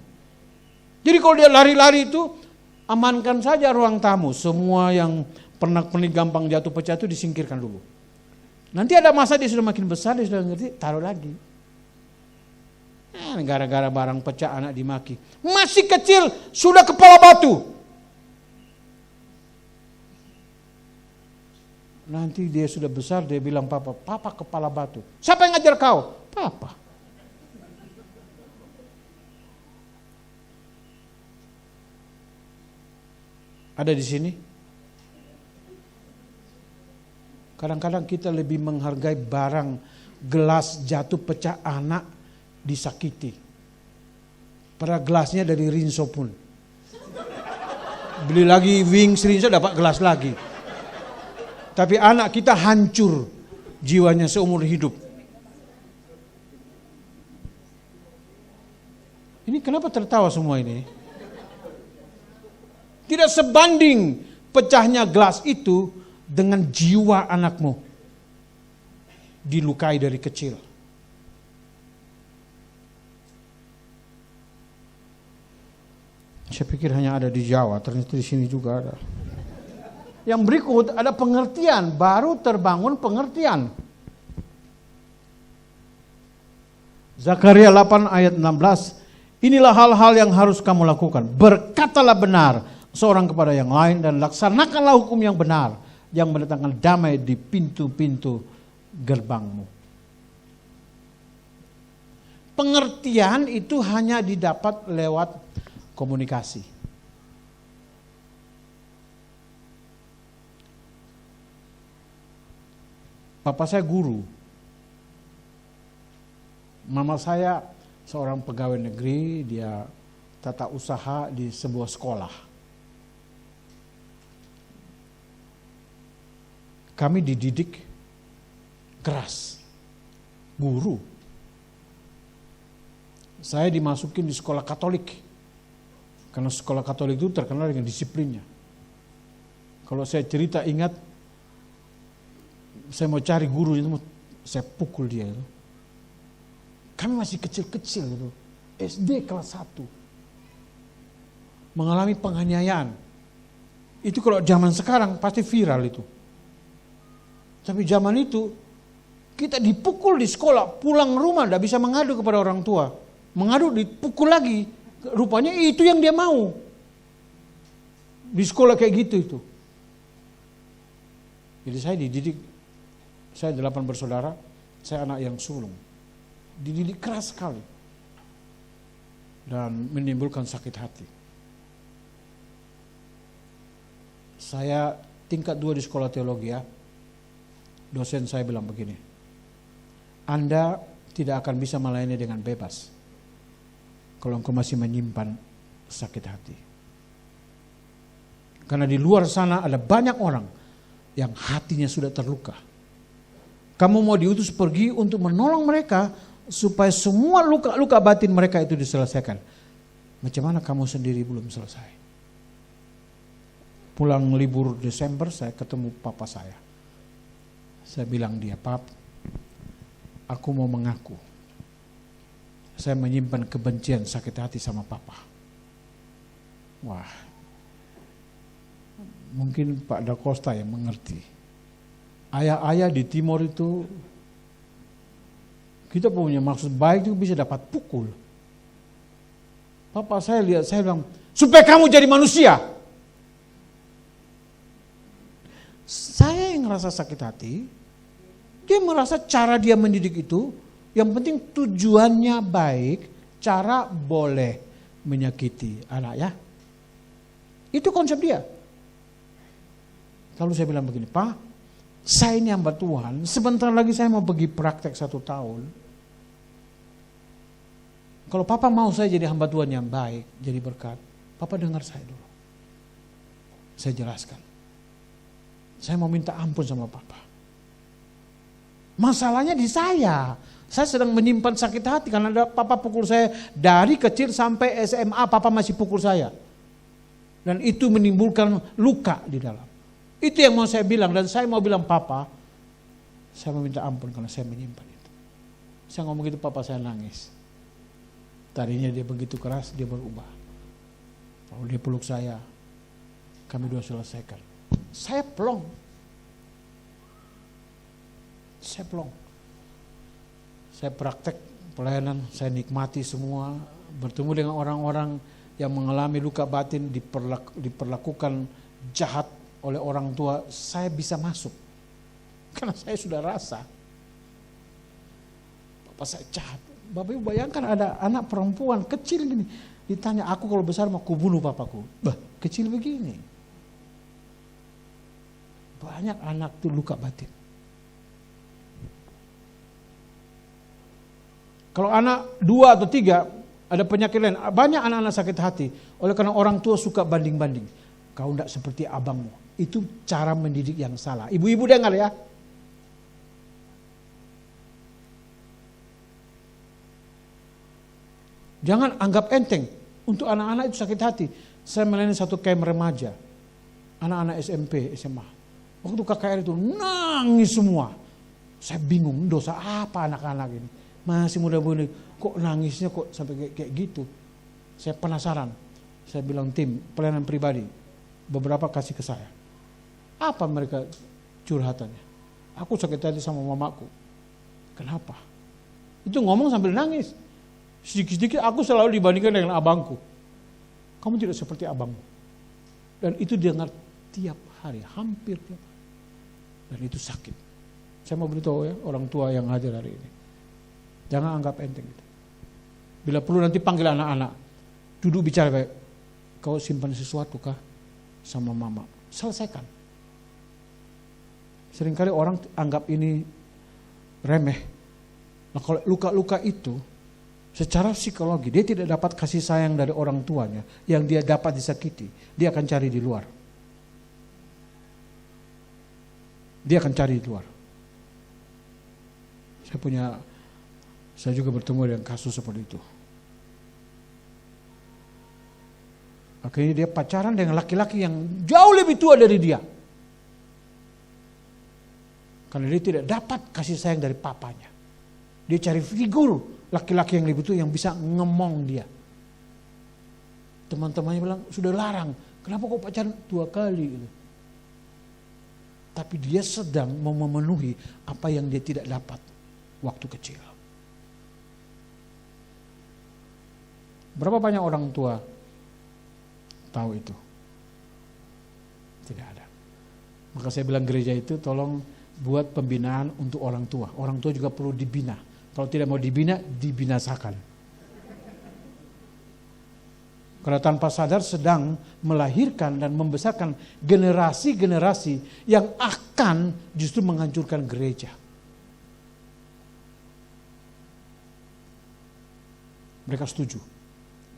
S1: Jadi kalau dia lari-lari itu, amankan saja ruang tamu. Semua yang pernak-pernik gampang jatuh pecah itu disingkirkan dulu. Nanti ada masa dia sudah makin besar, dia sudah ngerti, taruh lagi. Gara-gara barang pecah anak dimaki. Masih kecil, sudah kepala batu. Nanti dia sudah besar, dia bilang, papa kepala batu. Siapa yang ngajar kau? Papa. Ada di sini? Kadang-kadang kita lebih menghargai barang, gelas jatuh pecah anak disakiti. Pada gelasnya dari Rinso pun. Beli lagi Wings Rinso dapat gelas lagi. Tapi anak kita hancur jiwanya seumur hidup. Ini kenapa tertawa semua ini? Tidak sebanding pecahnya gelas itu dengan jiwa anakmu. Dilukai dari kecil. Saya pikir hanya ada di Jawa, ternyata di sini juga ada. Yang berikut ada pengertian, baru terbangun pengertian. Zakaria 8 ayat 16. Inilah hal-hal yang harus kamu lakukan. Berkatalah benar seorang kepada yang lain dan laksanakanlah hukum yang benar yang mendatangkan damai di pintu-pintu gerbangmu. Pengertian itu hanya didapat lewat komunikasi. Papa saya guru. Mama saya seorang pegawai negeri, dia tata usaha di sebuah sekolah. Kami dididik keras, guru. Saya dimasukin di sekolah Katolik, karena sekolah Katolik itu terkenal dengan disiplinnya. Kalau saya cerita ingat, saya mau cari guru itu, saya pukul dia itu. Kami masih kecil-kecil itu, SD kelas 1, mengalami penganiayaan. Itu kalau zaman sekarang pasti viral itu. Tapi zaman itu kita dipukul di sekolah, pulang rumah tidak bisa mengadu kepada orang tua. Mengadu dipukul lagi, rupanya itu yang dia mau. Di sekolah kayak gitu itu. Jadi saya dididik, saya 8 bersaudara, saya anak yang sulung. Dididik keras sekali. Dan menimbulkan sakit hati. Saya tingkat 2 di sekolah teologi ya. Dosen saya bilang begini, Anda tidak akan bisa melayani dengan bebas kalau engkau masih menyimpan sakit hati. Karena di luar sana ada banyak orang yang hatinya sudah terluka. Kamu mau diutus pergi untuk menolong mereka supaya semua luka-luka batin mereka itu diselesaikan. Macam mana kamu sendiri belum selesai? Pulang libur Desember saya ketemu papa saya. Saya bilang dia, Pap, aku mau mengaku. Saya menyimpan kebencian sakit hati sama papa. Wah, mungkin Pak Da Costa yang mengerti. Ayah-ayah di Timor itu, kita punya maksud baik itu bisa dapat pukul. Papa saya lihat, saya bilang, supaya kamu jadi manusia. Saya yang ngerasa sakit hati, dia merasa cara dia mendidik itu, yang penting tujuannya baik, cara boleh menyakiti anak ya. Itu konsep dia. Kalau saya bilang begini, Pak, saya ini hamba Tuhan, sebentar lagi saya mau pergi praktek 1 tahun. Kalau Papa mau saya jadi hamba Tuhan yang baik, jadi berkat, Papa dengar saya dulu. Saya jelaskan. Saya mau minta ampun sama papa. Masalahnya di saya. Saya sedang menyimpan sakit hati karena papa pukul saya dari kecil sampai SMA, papa masih pukul saya. Dan itu menimbulkan luka di dalam. Itu yang mau saya bilang, dan saya mau bilang papa, saya mau minta ampun karena saya menyimpan itu. Saya ngomong gitu, papa saya nangis. Tadinya dia begitu keras, dia berubah. Lalu dia peluk saya, kami dua selesaikan. Saya plong. Saya praktek pelayanan, saya nikmati semua, bertemu dengan orang-orang yang mengalami luka batin, diperlakukan jahat oleh orang tua, saya bisa masuk. Karena saya sudah rasa. Bapak saya jahat. Bapak Ibu bayangkan ada anak perempuan kecil gini, ditanya, aku kalau besar mau kubunuh papaku. Bah, kecil begini. Banyak anak itu luka batin. Kalau anak 2 atau 3 ada penyakit lain, banyak anak-anak sakit hati oleh karena orang tua suka banding-banding. Kau tidak seperti abangmu. Itu cara mendidik yang salah. Ibu-ibu dengar ya. Jangan anggap enteng. Untuk anak-anak itu sakit hati. Saya melayani satu camp remaja. Anak-anak SMP, SMA. Waktu KKR itu nangis semua. Saya bingung, dosa apa anak-anak ini. Masih muda-muda, kok nangisnya kok sampai kayak gitu. Saya penasaran. Saya bilang tim pelayanan pribadi, beberapa kasih ke saya. Apa mereka curhatannya? Aku sakit hati sama mamaku. Kenapa? Itu ngomong sambil nangis. Sedikit-sedikit aku selalu dibandingkan dengan abangku. Kamu tidak seperti abangmu. Dan itu dengar tiap hari, hampir tiap hari. Dan itu sakit. Saya mau beritahu ya, orang tua yang hadir hari ini. Jangan anggap enteng itu. Bila perlu nanti panggil anak-anak. Duduk bicara baik. Kau simpan sesuatu kah sama mama? Selesaikan. Seringkali orang anggap ini remeh. Nah kalau luka-luka itu, secara psikologi dia tidak dapat kasih sayang dari orang tuanya. Yang dia dapat disakiti, dia akan cari di luar. Dia akan cari di luar. Saya juga bertemu dengan kasus seperti itu. Akhirnya dia pacaran dengan laki-laki yang jauh lebih tua dari dia. Karena dia tidak dapat kasih sayang dari papanya. Dia cari figur laki-laki yang lebih tua yang bisa ngemong dia. Teman-temannya bilang, sudah larang. Kenapa kok pacaran 2 kali? Tapi dia sedang mau memenuhi apa yang dia tidak dapat waktu kecil. Berapa banyak orang tua tahu itu? Tidak ada. Maka saya bilang gereja itu tolong buat pembinaan untuk orang tua. Orang tua juga perlu dibina. Kalau tidak mau dibina, dibinasakan. Karena tanpa sadar sedang melahirkan dan membesarkan generasi-generasi yang akan justru menghancurkan gereja. Mereka setuju.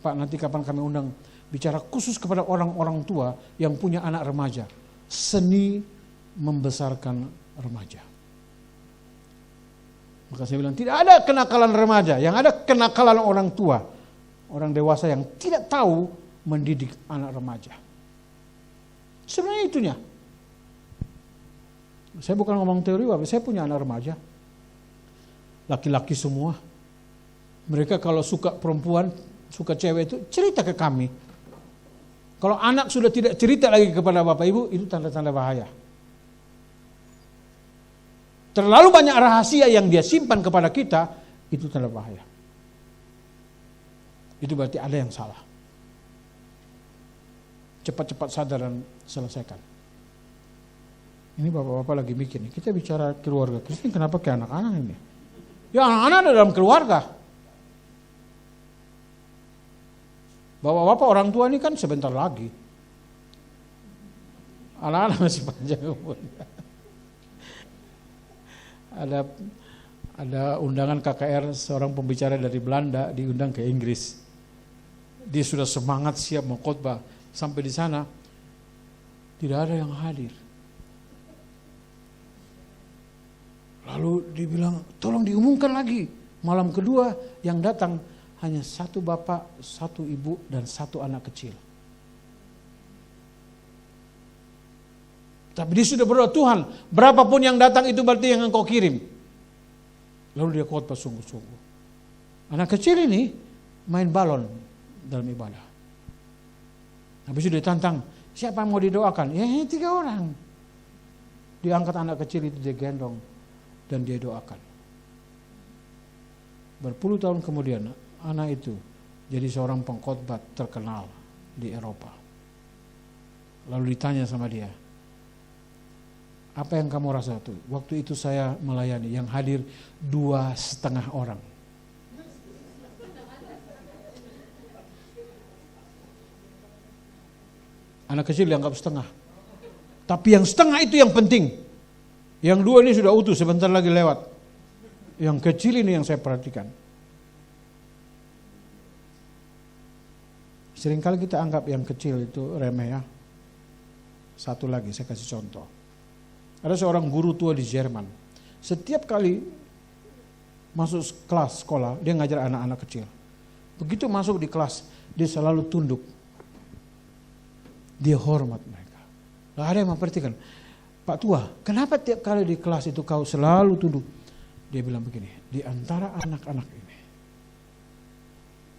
S1: Pak, nanti kapan kami undang bicara khusus kepada orang-orang tua yang punya anak remaja. Seni membesarkan remaja. Maka saya bilang, tidak ada kenakalan remaja, yang ada kenakalan orang tua. Orang dewasa yang tidak tahu mendidik anak remaja. Sebenarnya itunya. Saya bukan ngomong teori, saya punya anak remaja. Laki-laki semua. Mereka kalau suka perempuan, suka cewek itu cerita ke kami. Kalau anak sudah tidak cerita lagi kepada bapak ibu, itu tanda-tanda bahaya. Terlalu banyak rahasia yang dia simpan kepada kita, itu tanda bahaya. Itu berarti ada yang salah. Cepat-cepat sadar dan selesaikan. Ini bapak-bapak lagi mikir nih, kita bicara keluarga Kristen, kenapa ke anak-anak ini? Ya anak-anak ada dalam keluarga. Bapak-bapak orang tua ini kan sebentar lagi. Anak-anak masih panjang umurnya. Ada undangan KKR, seorang pembicara dari Belanda diundang ke Inggris. Dia sudah semangat siap mau khotbah. Sampai di sana Tidak ada yang hadir. Lalu dibilang, tolong diumumkan lagi. Malam kedua yang datang hanya satu bapak, satu ibu, dan satu anak kecil. Tapi dia sudah berdoa, Tuhan, berapapun yang datang itu berarti yang Engkau kirim. Lalu dia khotbah sungguh-sungguh. Anak kecil ini main balon dalam ibadah. Habis itu ditantang, siapa yang mau didoakan? Ya 3 orang. Diangkat anak kecil itu, dia gendong dan dia doakan. Berpuluh tahun kemudian anak itu jadi seorang pengkhotbah terkenal di Eropa. Lalu ditanya sama dia, apa yang kamu rasa tuh? Waktu itu saya melayani, yang hadir 2,5 orang. Anak kecil dianggap setengah. Tapi yang setengah itu yang penting. Yang 2 ini sudah utuh, sebentar lagi lewat. Yang kecil ini yang saya perhatikan. Seringkali kita anggap yang kecil itu remeh ya. Satu lagi saya kasih contoh. Ada seorang guru tua di Jerman. Setiap kali masuk kelas sekolah, dia ngajar anak-anak kecil. Begitu masuk di kelas, dia selalu tunduk. Dia hormat mereka. Lalu ada yang memperhatikan, Pak Tua, kenapa tiap kali di kelas itu kau selalu tunduk? Dia bilang begini, di antara anak-anak ini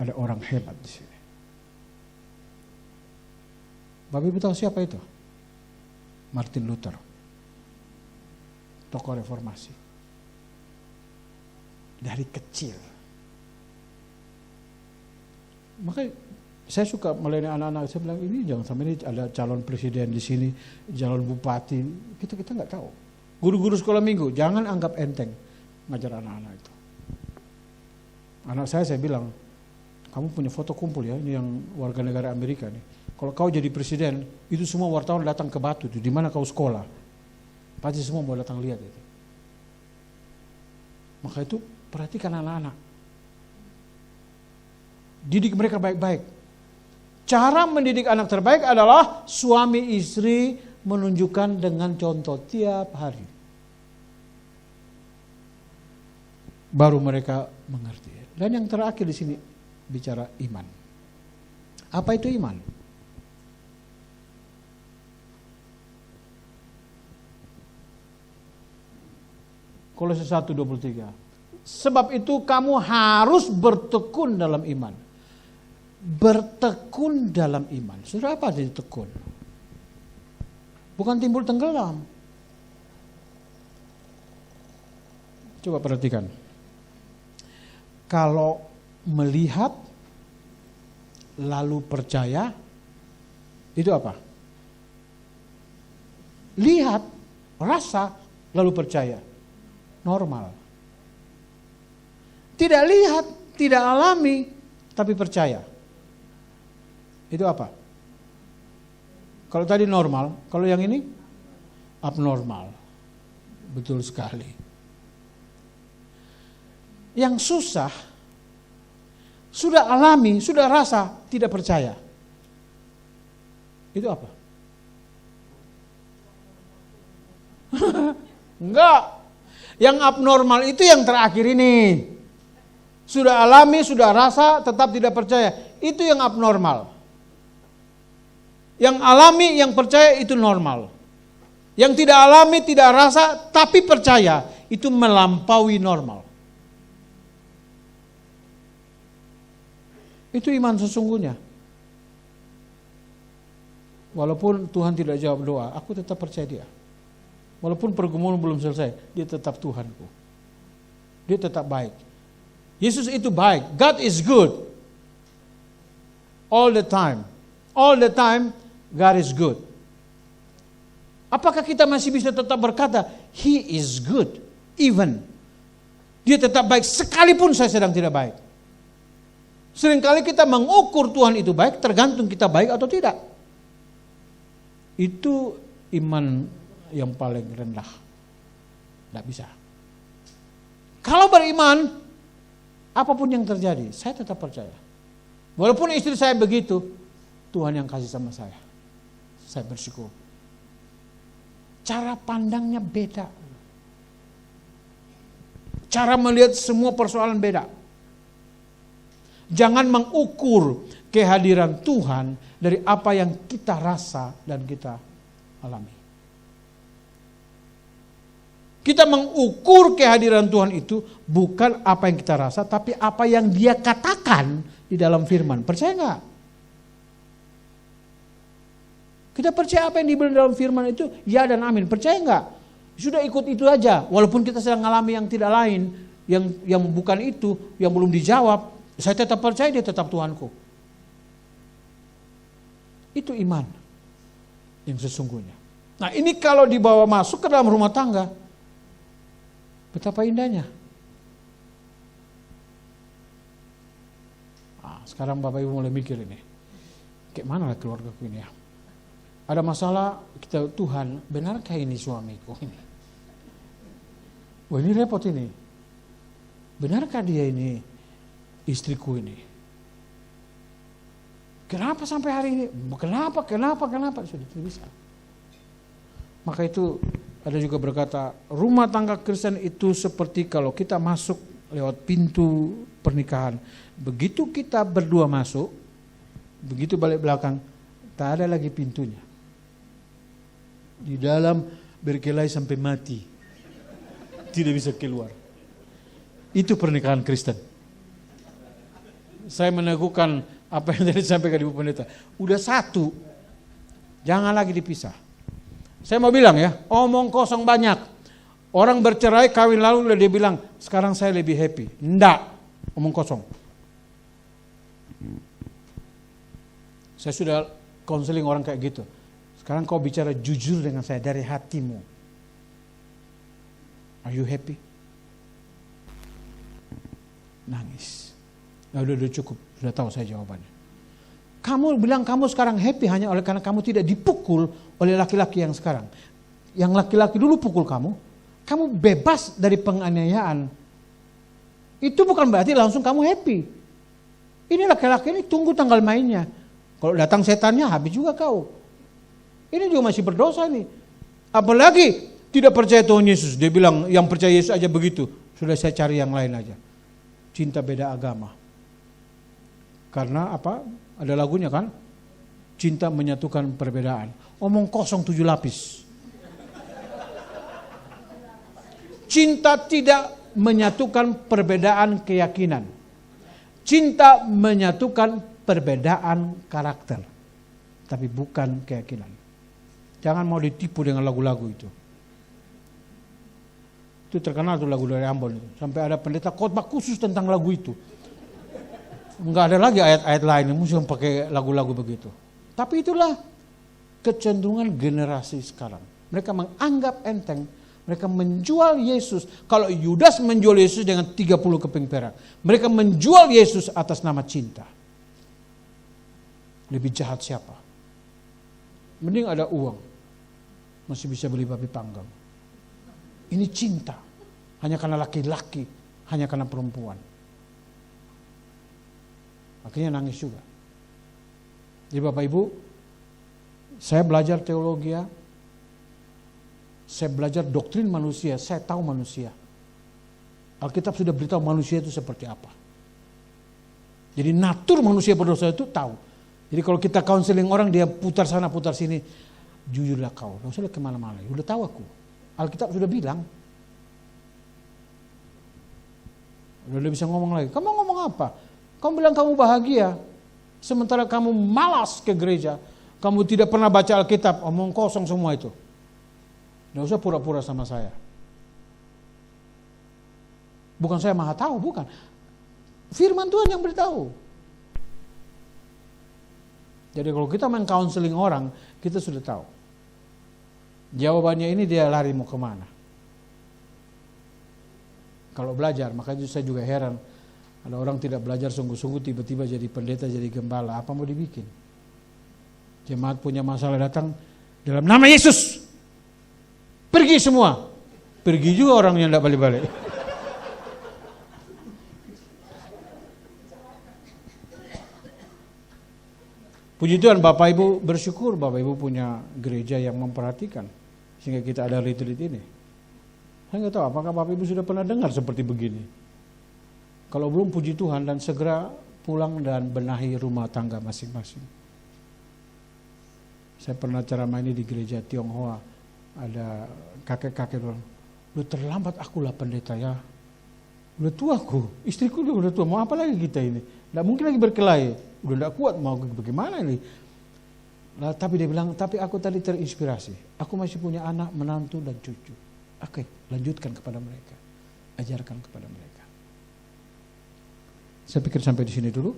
S1: ada orang hebat di sini. Bapak Ibu tahu siapa itu? Martin Luther, tokoh reformasi. Dari kecil. Makanya saya suka melayani anak-anak, saya bilang ini jangan sampai ini ada calon presiden di sini, calon bupati, kita nggak tahu. Guru-guru sekolah minggu, jangan anggap enteng ngajar anak-anak itu. Anak saya bilang, kamu punya foto kumpul ya, ini yang warga negara Amerika nih. Kalau kau jadi presiden, itu semua wartawan datang ke Batu, di mana kau sekolah, pasti semua mau datang lihat itu. Maka itu perhatikan anak-anak, didik mereka baik-baik. Cara mendidik anak terbaik adalah suami istri menunjukkan dengan contoh tiap hari. Baru mereka mengerti. Dan yang terakhir di sini bicara iman. Apa itu iman? Kolose 1:23. Sebab itu kamu harus bertekun dalam iman. Bertekun dalam iman. Sudah apa jadi tekun? Bukan timbul tenggelam. Coba perhatikan. Kalau melihat lalu percaya, itu apa? Lihat, rasa, lalu percaya. Normal. Tidak lihat, tidak alami, tapi percaya. Itu apa? Kalau tadi normal, kalau yang ini abnormal. Betul sekali. Yang susah, sudah alami, sudah rasa, tidak percaya. Itu apa? Enggak. Yang abnormal itu yang terakhir ini. Sudah alami, sudah rasa, tetap tidak percaya. Itu yang abnormal. Yang alami, yang percaya itu normal. Yang tidak alami, tidak rasa, tapi percaya, itu melampaui normal. Itu iman sesungguhnya. Walaupun Tuhan tidak jawab doa, aku tetap percaya dia. Walaupun pergumulan belum selesai, dia tetap Tuhanku. Dia tetap baik. Yesus itu baik. God is good. All the time. All the time, God is good. Apakah kita masih bisa tetap berkata, He is good, even. Dia tetap baik, sekalipun saya sedang tidak baik. Seringkali kita mengukur Tuhan itu baik, tergantung kita baik atau tidak. Itu iman yang paling rendah. Tidak bisa. Kalau beriman, apapun yang terjadi, saya tetap percaya. Walaupun istri saya begitu, Tuhan yang kasih sama saya. Saya bersyukur. Cara pandangnya beda. Cara melihat semua persoalan beda. Jangan mengukur kehadiran Tuhan dari apa yang kita rasa dan kita alami. Kita mengukur kehadiran Tuhan itu bukan apa yang kita rasa, tapi apa yang Dia katakan di dalam firman. Percaya nggak? Kita percaya apa yang dibilang dalam firman itu, ya dan amin. Percaya nggak? Sudah ikut itu aja. Walaupun kita sedang mengalami yang tidak lain, yang bukan itu, yang belum dijawab, saya tetap percaya Dia tetap Tuhanku. Itu iman yang sesungguhnya. Nah ini kalau dibawa masuk ke dalam rumah tangga, betapa indahnya. Nah, sekarang Bapak Ibu mulai mikir ini, kayak mana lah keluargaku ini ya? Ada masalah, kita Tuhan, benarkah ini suamiku ini? Wah ini repot ini. Benarkah dia ini istriku ini? Kenapa sampai hari ini? Kenapa? Sudah tidak bisa. Maka itu ada juga berkata, rumah tangga Kristen itu seperti kalau kita masuk lewat pintu pernikahan. Begitu kita berdua masuk, begitu balik belakang, tak ada lagi pintunya. Di dalam berkelahi sampai mati. Tidak bisa keluar. Itu pernikahan Kristen. Saya meneguhkan apa yang tadi disampaikan Ibu Pendeta. Udah satu. Jangan lagi dipisah. Saya mau bilang ya, omong kosong banyak. Orang bercerai kawin lalu dia bilang, sekarang saya lebih happy. Enggak, omong kosong. Saya sudah konseling orang kayak gitu. Sekarang kau bicara jujur dengan saya dari hatimu. Are you happy? Nangis. Nah, udah cukup, sudah tahu saya jawabannya. Kamu bilang kamu sekarang happy hanya oleh karena kamu tidak dipukul oleh laki-laki yang sekarang. Yang laki-laki dulu pukul kamu bebas dari penganiayaan. Itu bukan berarti langsung kamu happy. Ini laki-laki ini tunggu tanggal mainnya. Kalau datang setannya habis juga kau. Ini juga masih berdosa nih. Apalagi tidak percaya Tuhan Yesus. Dia bilang yang percaya Yesus aja begitu. Sudah saya cari yang lain aja. Cinta beda agama. Karena apa? Ada lagunya kan? Cinta menyatukan perbedaan. Omong kosong 7 lapis. Cinta tidak menyatukan perbedaan keyakinan. Cinta menyatukan perbedaan karakter. Tapi bukan keyakinan. Jangan mau ditipu dengan lagu-lagu itu. Itu terkenal tuh lagu dari Ambon. Sampai ada pendeta khotbah khusus tentang lagu itu. Enggak ada lagi ayat-ayat lain yang mesti pakai lagu-lagu begitu. Tapi itulah kecenderungan generasi sekarang. Mereka menganggap enteng. Mereka menjual Yesus. Kalau Yudas menjual Yesus dengan 30 keping perak. Mereka menjual Yesus atas nama cinta. Lebih jahat siapa? Mending ada uang. Masih bisa beli babi panggang. Ini cinta. Hanya karena laki-laki. Hanya karena perempuan. Akhirnya nangis juga. Jadi Bapak Ibu, saya belajar teologi, saya belajar doktrin manusia, saya tahu manusia. Alkitab sudah beritahu manusia itu seperti apa. Jadi natur manusia berdosa itu tahu. Jadi kalau kita counseling orang, dia putar sana putar sini, jujurlah kau, gak usah kemana-mana, udah tahu aku. Alkitab sudah bilang. Udah bisa ngomong lagi, kamu ngomong apa? Kamu bilang kamu bahagia, sementara kamu malas ke gereja, kamu tidak pernah baca Alkitab, omong kosong semua itu. Nggak usah pura-pura sama saya. Bukan saya maha tahu, bukan. Firman Tuhan yang beritahu. Jadi kalau kita main counseling orang, kita sudah tahu. Jawabannya ini dia lari mau kemana. Kalau belajar, makanya saya juga heran. Ada orang tidak belajar sungguh-sungguh tiba-tiba jadi pendeta, jadi gembala. Apa mau dibikin? Jemaat punya masalah datang dalam nama Yesus. Pergi semua. Pergi juga orang yang tidak balik-balik. Puji Tuhan, Bapak Ibu bersyukur Bapak Ibu punya gereja yang memperhatikan sehingga kita ada retreat ini. Saya nggak tahu apakah Bapak Ibu sudah pernah dengar seperti begini. Kalau belum, puji Tuhan dan segera pulang dan benahi rumah tangga masing-masing. Saya pernah ceramah ini di gereja Tionghoa, ada kakek-kakek bilang, udah terlambat aku lah pendeta ya. Udah tua aku, istriku juga udah tua, mau apa lagi kita ini? Nggak mungkin lagi berkelahi, udah nggak kuat, mau bagaimana ini? Nah, tapi dia bilang, tapi aku tadi terinspirasi, aku masih punya anak, menantu dan cucu. Oke, lanjutkan kepada mereka, ajarkan kepada mereka. Saya pikir sampai di sini dulu.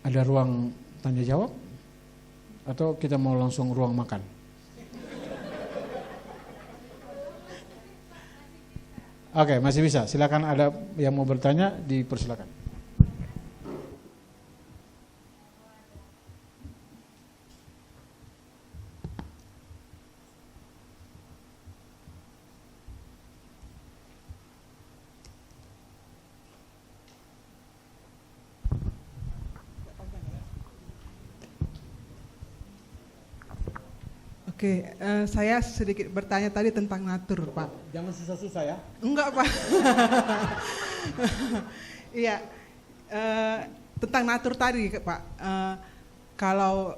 S1: Ada ruang tanya jawab? Atau kita mau langsung ruang makan? Oke, masih bisa. Silakan, ada yang mau bertanya, dipersilakan.
S2: Oke, saya sedikit bertanya tadi tentang natur, Pak.
S1: Jangan susah-susah ya.
S2: Enggak, Pak. Iya, tentang natur tadi, Pak. Kalau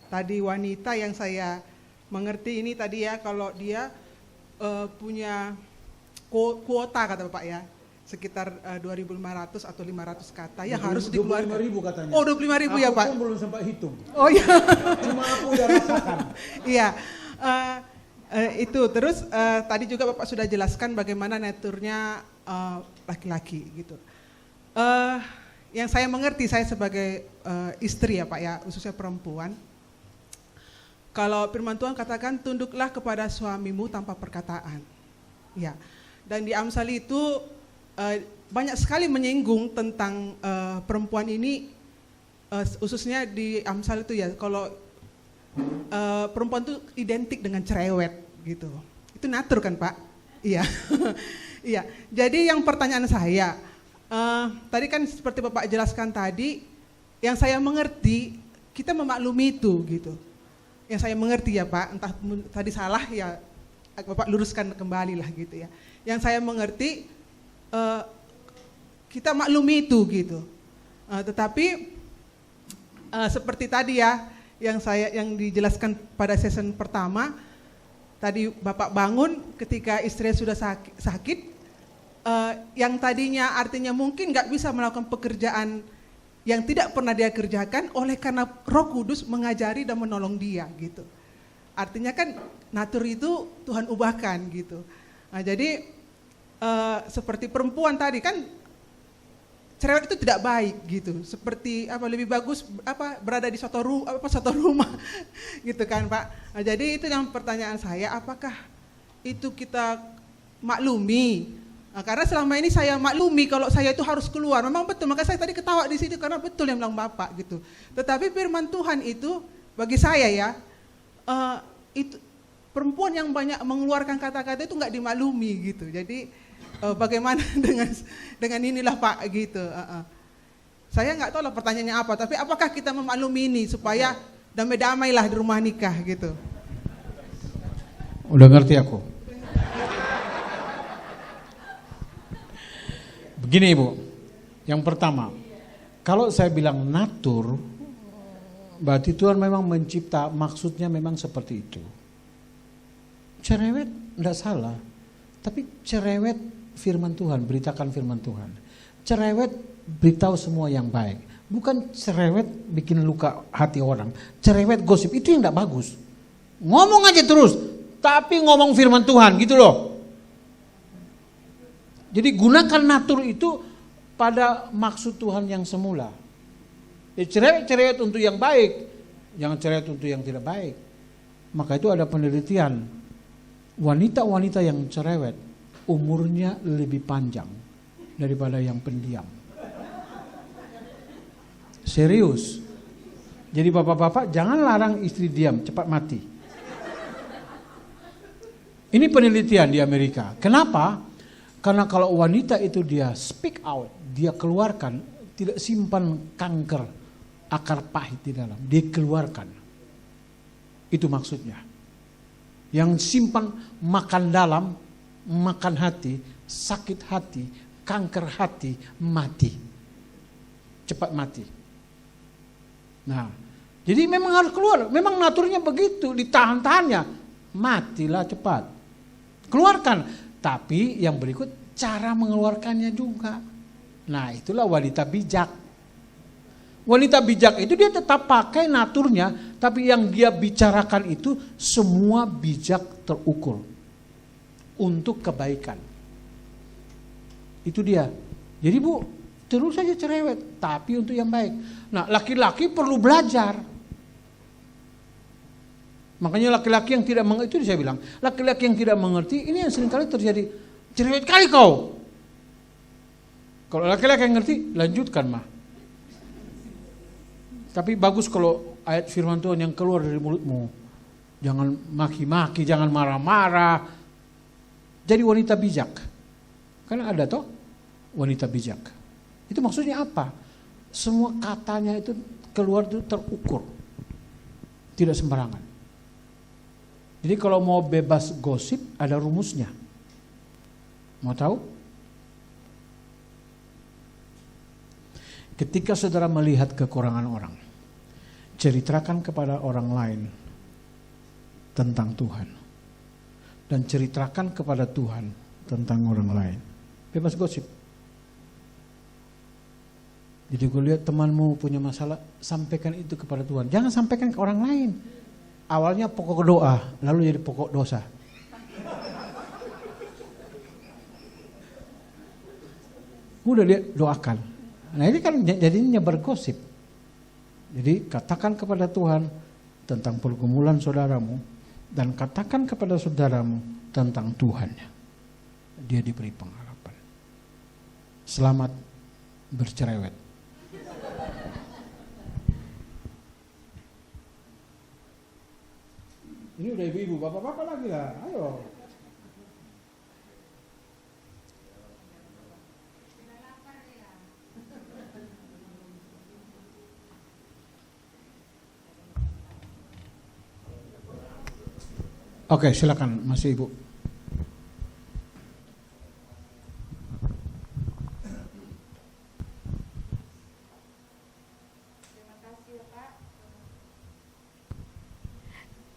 S2: tadi wanita yang saya mengerti ini tadi ya, kalau dia punya kuota kata Bapak ya, sekitar 2.500 atau 500 kata yang harus dikeluarkan.
S1: 25.000 katanya.
S2: Oh, 25.000 ya, Pak.
S1: Aku belum sempat hitung.
S2: Oh iya.
S1: Cuma aku udah rasakan.
S2: Iya. Itu terus tadi juga Bapak sudah jelaskan bagaimana naturnya laki-laki gitu. Yang saya mengerti, saya sebagai istri ya Pak ya, khususnya perempuan. Kalau firman Tuhan katakan tunduklah kepada suamimu tanpa perkataan. Ya. Dan di Amsal itu banyak sekali menyinggung tentang perempuan ini, khususnya di Amsal itu ya, kalau perempuan itu identik dengan cerewet gitu. Itu natur kan Pak? Iya. Iya. Jadi yang pertanyaan saya, tadi kan seperti Bapak jelaskan tadi, yang saya mengerti kita memaklumi itu gitu. Yang saya mengerti ya Pak, entah tadi salah ya Bapak luruskan kembali lah gitu ya. Yang saya mengerti kita maklumi itu gitu. Tetapi seperti tadi ya yang dijelaskan pada season pertama, tadi Bapak bangun ketika istri sudah sakit, yang tadinya artinya mungkin nggak bisa melakukan pekerjaan yang tidak pernah dia kerjakan, oleh karena Roh Kudus mengajari dan menolong dia gitu. Artinya kan natur itu Tuhan ubahkan gitu. Nah, jadi seperti perempuan tadi kan cerewet itu tidak baik gitu. Seperti lebih bagus berada di suatu rumah gitu kan Pak. Nah, jadi itu yang pertanyaan saya, apakah itu kita maklumi? Nah, karena selama ini saya maklumi kalau saya itu harus keluar. Memang betul, maka saya tadi ketawa di situ karena betul yang bilang Bapak gitu. Tetapi firman Tuhan itu bagi saya ya, itu perempuan yang banyak mengeluarkan kata-kata itu nggak dimaklumi gitu. Jadi bagaimana dengan inilah Pak gitu. Saya nggak tahu lah pertanyaannya apa, tapi apakah kita memaklumi ini supaya damai-damailah di rumah nikah gitu.
S1: Udah ngerti aku. Begini Ibu, yang pertama, kalau saya bilang natur, berarti Tuhan memang mencipta, maksudnya memang seperti itu. Cerewet enggak salah, tapi cerewet firman Tuhan, beritakan firman Tuhan. Cerewet beritahu semua yang baik, bukan cerewet bikin luka hati orang. Cerewet gosip, itu yang enggak bagus. Ngomong aja terus, tapi ngomong firman Tuhan gitu loh. Jadi gunakan natur itu pada maksud Tuhan yang semula. Cerewet untuk yang baik, jangan cerewet untuk yang tidak baik. Maka itu ada penelitian, wanita-wanita yang cerewet umurnya lebih panjang daripada yang pendiam. Serius. Jadi bapak-bapak jangan larang istri diam, cepat mati. Ini penelitian di Amerika. Kenapa? Karena kalau wanita itu dia speak out, dia keluarkan, tidak simpan kanker, akar pahit di dalam, dia keluarkan. Itu maksudnya. Yang simpan makan dalam, makan hati, sakit hati, kanker hati, mati. Cepat mati. Nah, jadi memang harus keluar. Memang naturnya begitu, ditahan-tahannya. Matilah cepat. Keluarkan. Tapi yang berikut cara mengeluarkannya juga. Nah, itulah wanita bijak. Wanita bijak itu dia tetap pakai naturnya, tapi yang dia bicarakan itu semua bijak terukur untuk kebaikan. Itu dia. Jadi Bu, terus saja cerewet, tapi untuk yang baik. Nah, laki-laki perlu belajar. Makanya laki-laki yang tidak mengerti, itu saya bilang, laki-laki yang tidak mengerti, ini yang seringkali terjadi. Cerewet kali kau. Kalau laki-laki yang ngerti, lanjutkan mah. Tapi bagus kalau ayat firman Tuhan yang keluar dari mulutmu. Jangan maki-maki, jangan marah-marah. Jadi wanita bijak. Karena ada toh wanita bijak. Itu maksudnya apa? Semua katanya itu keluar itu terukur. Tidak sembarangan. Jadi kalau mau bebas gosip ada rumusnya. Mau tahu? Ketika saudara melihat kekurangan orang, ceritakan kepada orang lain tentang Tuhan. Dan ceritakan kepada Tuhan tentang orang lain. Bebas gosip. Jadi gue lihat temanmu punya masalah, sampaikan itu kepada Tuhan. Jangan sampaikan ke orang lain. Awalnya pokok doa, lalu jadi pokok dosa. Udah lihat, doakan. Nah ini kan jadinya bergosip. Jadi katakan kepada Tuhan tentang pergumulan saudaramu dan katakan kepada saudaramu tentang Tuhannya. Dia diberi pengharapan. Selamat bercerewet. Ini udah ibu-ibu, bapak-bapak lagi lah. Ayo. Oke, silakan masih Ibu.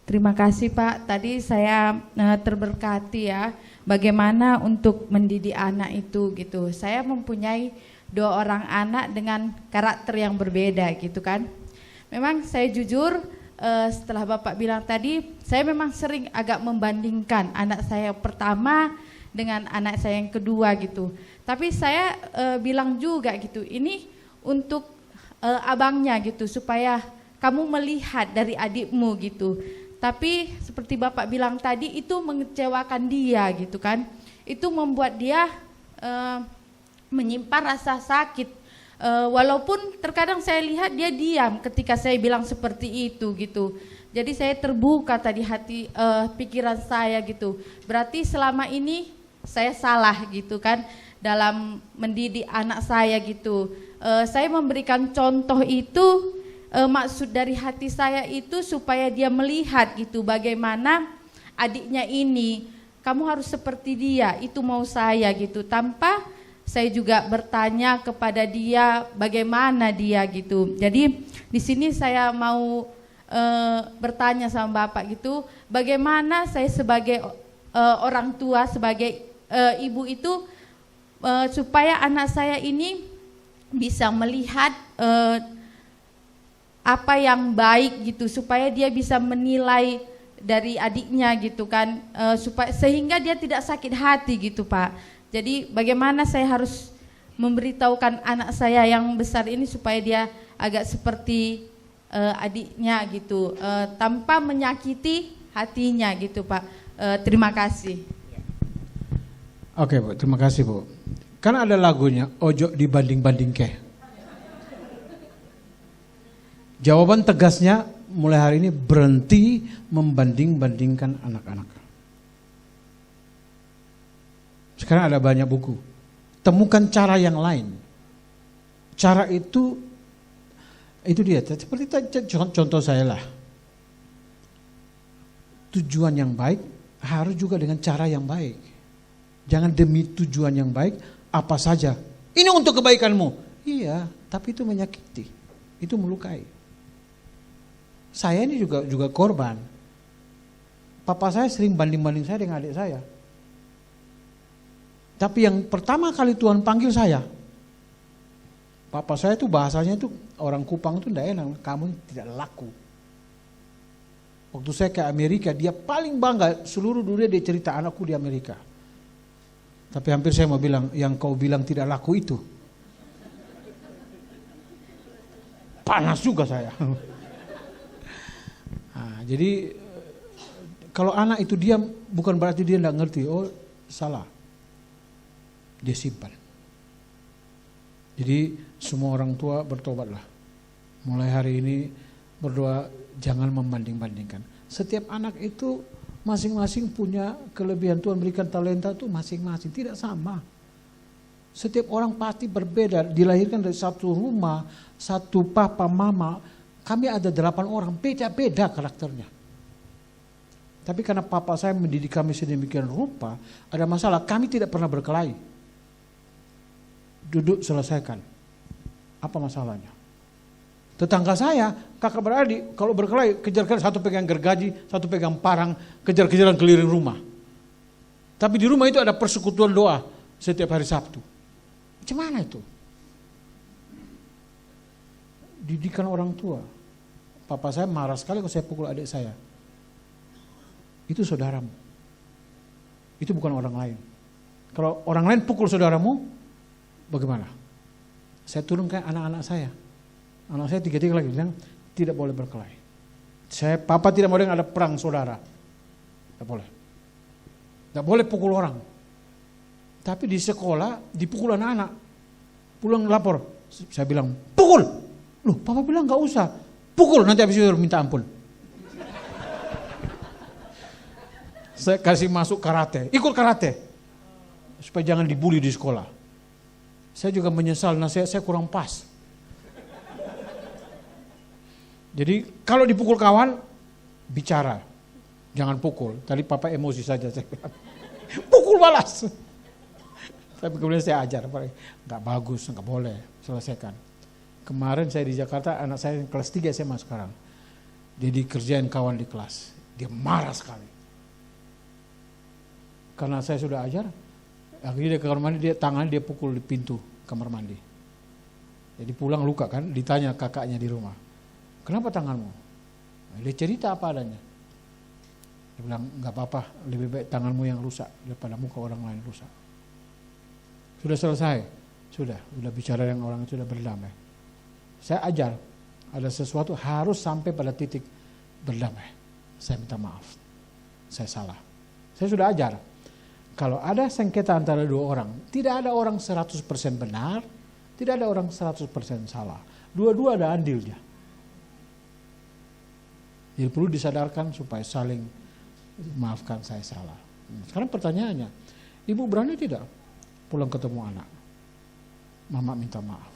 S3: Terima kasih Pak. Tadi saya terberkati ya, bagaimana untuk mendidik anak itu gitu. Saya mempunyai 2 orang anak dengan karakter yang berbeda gitu kan. Memang saya jujur, setelah Bapak bilang tadi, saya memang sering agak membandingkan anak saya pertama dengan anak saya yang kedua gitu. Tapi saya bilang juga gitu, ini untuk abangnya gitu, supaya kamu melihat dari adikmu gitu. Tapi seperti Bapak bilang tadi, itu mengecewakan dia gitu kan. Itu membuat dia menyimpan rasa sakit. Walaupun terkadang saya lihat dia diam ketika saya bilang seperti itu gitu. Jadi saya terbuka tadi hati pikiran saya gitu. Berarti selama ini saya salah gitu kan dalam mendidik anak saya gitu. Saya memberikan contoh itu, maksud dari hati saya itu supaya dia melihat gitu bagaimana adiknya ini, kamu harus seperti dia, itu mau saya gitu. Tanpa saya juga bertanya kepada dia bagaimana dia gitu. Jadi di sini saya mau bertanya sama Bapak gitu, bagaimana saya sebagai orang tua, sebagai ibu itu supaya anak saya ini bisa melihat apa yang baik gitu, supaya dia bisa menilai dari adiknya gitu kan, supaya sehingga dia tidak sakit hati gitu Pak. Jadi bagaimana saya harus memberitahukan anak saya yang besar ini supaya dia agak seperti adiknya gitu, tanpa menyakiti hatinya gitu Pak. Terima kasih.
S1: Oke Bu, terima kasih Bu. Kan ada lagunya, ojo dibanding-banding ke. Jawaban tegasnya mulai hari ini, berhenti membanding-bandingkan anak-anak. Sekarang ada banyak buku. Temukan cara yang lain. Cara itu dia. Seperti contoh saya lah. tujuan yang baik harus juga dengan cara yang baik. Jangan demi tujuan yang baik apa saja. Ini untuk kebaikanmu. Iya, tapi itu menyakiti. Itu melukai. Saya ini juga korban. Papa saya sering banding-banding saya dengan adik saya. Tapi yang pertama kali Tuhan panggil saya, papa saya itu bahasanya itu orang Kupang itu tidak enak, kamu tidak laku. Waktu saya ke Amerika, dia paling bangga seluruh dunia dia cerita anakku di Amerika. Tapi hampir saya mau bilang, yang kau bilang tidak laku itu. Panas juga saya. Nah, jadi kalau anak itu diam bukan berarti dia tidak ngerti. Oh salah. Dia simpan. Jadi semua orang tua bertobatlah. Mulai hari ini berdoa jangan membanding-bandingkan. Setiap anak itu masing-masing punya kelebihan. Tuhan berikan talenta itu masing-masing, tidak sama. Setiap orang pasti berbeda, dilahirkan dari satu rumah, satu papa, mama. Kami ada 8 orang, beda-beda karakternya. Tapi karena papa saya mendidik kami sedemikian rupa, ada masalah, kami tidak pernah berkelahi. Duduk selesaikan. Apa masalahnya? Tetangga saya, kakak beradik, kalau berkelahi, kejar-kejar, satu pegang gergaji, satu pegang parang, kejar-kejaran keliling rumah. Tapi di rumah itu ada persekutuan doa setiap hari Sabtu. Macam mana itu? Didikan orang tua. Papa saya marah sekali kalau saya pukul adik saya. Itu saudaramu. Itu bukan orang lain. Kalau orang lain pukul saudaramu, bagaimana? Saya turunkan anak-anak saya. Anak saya 3 lagi bilang tidak boleh berkelahi. Papa tidak mau ada perang saudara. Tidak boleh. Tidak boleh pukul orang. Tapi di sekolah dipukul anak-anak. Pulang lapor. Saya bilang pukul. Loh papa bilang gak usah. Pukul nanti habis itu minta ampun. Saya kasih masuk karate. Ikut karate. Supaya jangan dibully di sekolah. Saya juga menyesal nasihat saya kurang pas. Jadi kalau dipukul kawan, bicara. Jangan pukul. Tadi papa emosi saja saya bilang. Pukul balas. Tapi kemudian saya ajar. Gak bagus, gak boleh. Selesaikan. Kemarin saya di Jakarta, anak saya kelas 3 SMA sekarang. Jadi kerjain kawan di kelas. Dia marah sekali. Karena saya sudah ajar. Akhirnya dia ke kamar mandi, tangannya dia pukul di pintu kamar mandi. Jadi pulang luka kan, ditanya kakaknya di rumah. Kenapa tanganmu? Nah, dia cerita apa adanya. Dia bilang, gak apa-apa, lebih baik tanganmu yang rusak daripada muka orang lain rusak. Sudah selesai? Sudah bicara dengan orang itu, sudah berdamai. Saya ajar, ada sesuatu harus sampai pada titik berdamai. Saya minta maaf, saya salah. Saya sudah ajar, kalau ada sengketa antara 2 orang, tidak ada orang 100% benar, tidak ada orang 100% salah. Dua-dua ada andilnya. Jadi perlu disadarkan supaya saling maafkan saya salah. Sekarang pertanyaannya, ibu berani tidak pulang ketemu anak? Mama minta maaf.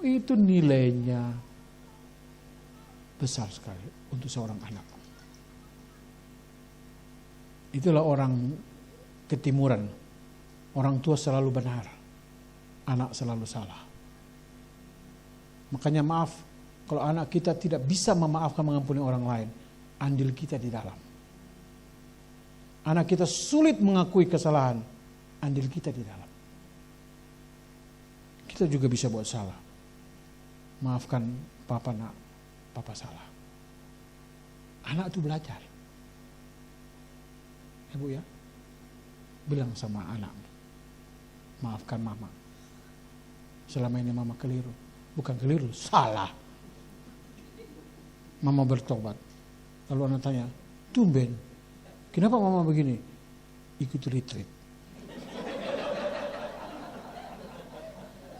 S1: Itu nilainya besar sekali untuk seorang anak. Itulah orang ketimuran. Orang tua selalu benar, anak selalu salah. Makanya maaf. Kalau anak kita tidak bisa memaafkan mengampuni orang lain, andil kita di dalam. Anak kita sulit mengakui kesalahan, andil kita di dalam. Kita juga bisa buat salah. Maafkan papa nak, papa salah. Anak itu belajar. Ya Bu ya, bilang sama anak, maafkan mama. Selama ini mama keliru, bukan keliru, salah. Mama bertobat. Lalu anak tanya, tumben, kenapa mama begini? Ikut retreat.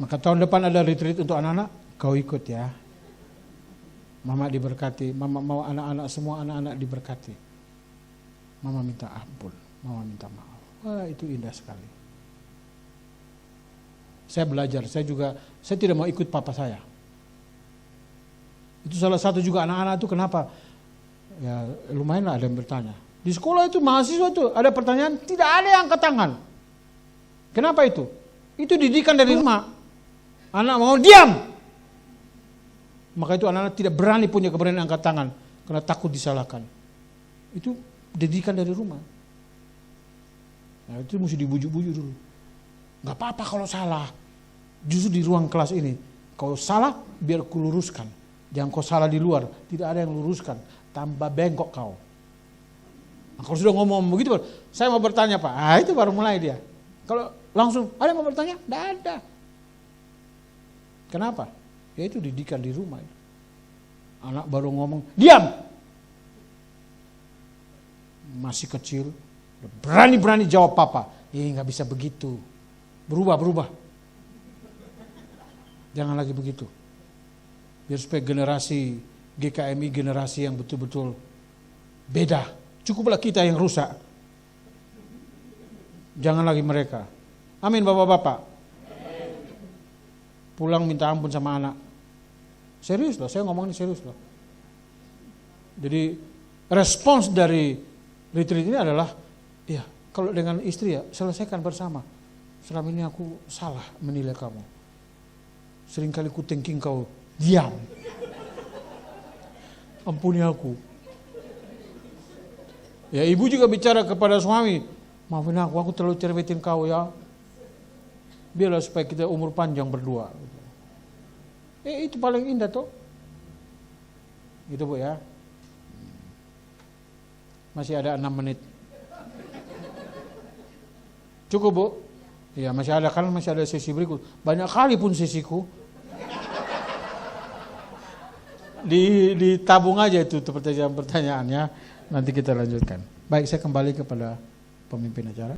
S1: Maka tahun depan ada retreat untuk anak-anak, kau ikut ya. Mama diberkati, mama mau anak-anak semua anak-anak diberkati. Mama minta ampun, mama minta maaf. Wah itu indah sekali. Saya belajar, saya tidak mau ikut papa saya. Itu salah satu juga anak-anak itu kenapa Ya lumayan lah ada yang bertanya. Di sekolah itu mahasiswa itu ada pertanyaan, tidak ada yang angkat tangan. Kenapa itu? Itu didikan dari rumah. Anak mau diam. Maka itu anak-anak tidak berani punya keberanian angkat tangan karena takut disalahkan. Itu didikan dari rumah. Nah, itu mesti dibujuk-bujuk dulu. Gak apa-apa kalau salah. Justru di ruang kelas ini, kalau salah biar ku luruskan. Jangan kau salah di luar, tidak ada yang luruskan. Tambah bengkok kau. Nah, kalau sudah ngomong begitu, saya mau bertanya Pak. Ah itu baru mulai dia. Kalau langsung ada yang mau bertanya, tidak ada. Kenapa? Ya itu didikan di rumah. Anak baru ngomong, diam. Masih kecil, berani-berani jawab papa. Nggak bisa begitu. Berubah. Jangan lagi begitu. Biar supaya generasi GKMI generasi yang betul-betul beda. Cukuplah kita yang rusak. Jangan lagi mereka. Amin bapak-bapak. Pulang minta ampun sama anak. Serius loh, saya ngomong ini serius loh. Jadi respons dari retreat ini adalah, ya kalau dengan istri ya selesaikan bersama. Selama ini aku salah menilai kamu. Seringkali ku tengking kau diam. Ampuni aku. Ya ibu juga bicara kepada suami, maafin aku terlalu cermetin kau ya. Biarlah supaya kita umur panjang berdua. Itu paling indah toh. Gitu Bu ya. Masih ada 6 menit. Cukup Bu? Iya masih ada, kan masih ada sesi berikut. Banyak kali pun sesiku. Ditabung aja itu pertanyaan-pertanyaannya. Nanti kita lanjutkan. Baik, saya kembali kepada pemimpin acara.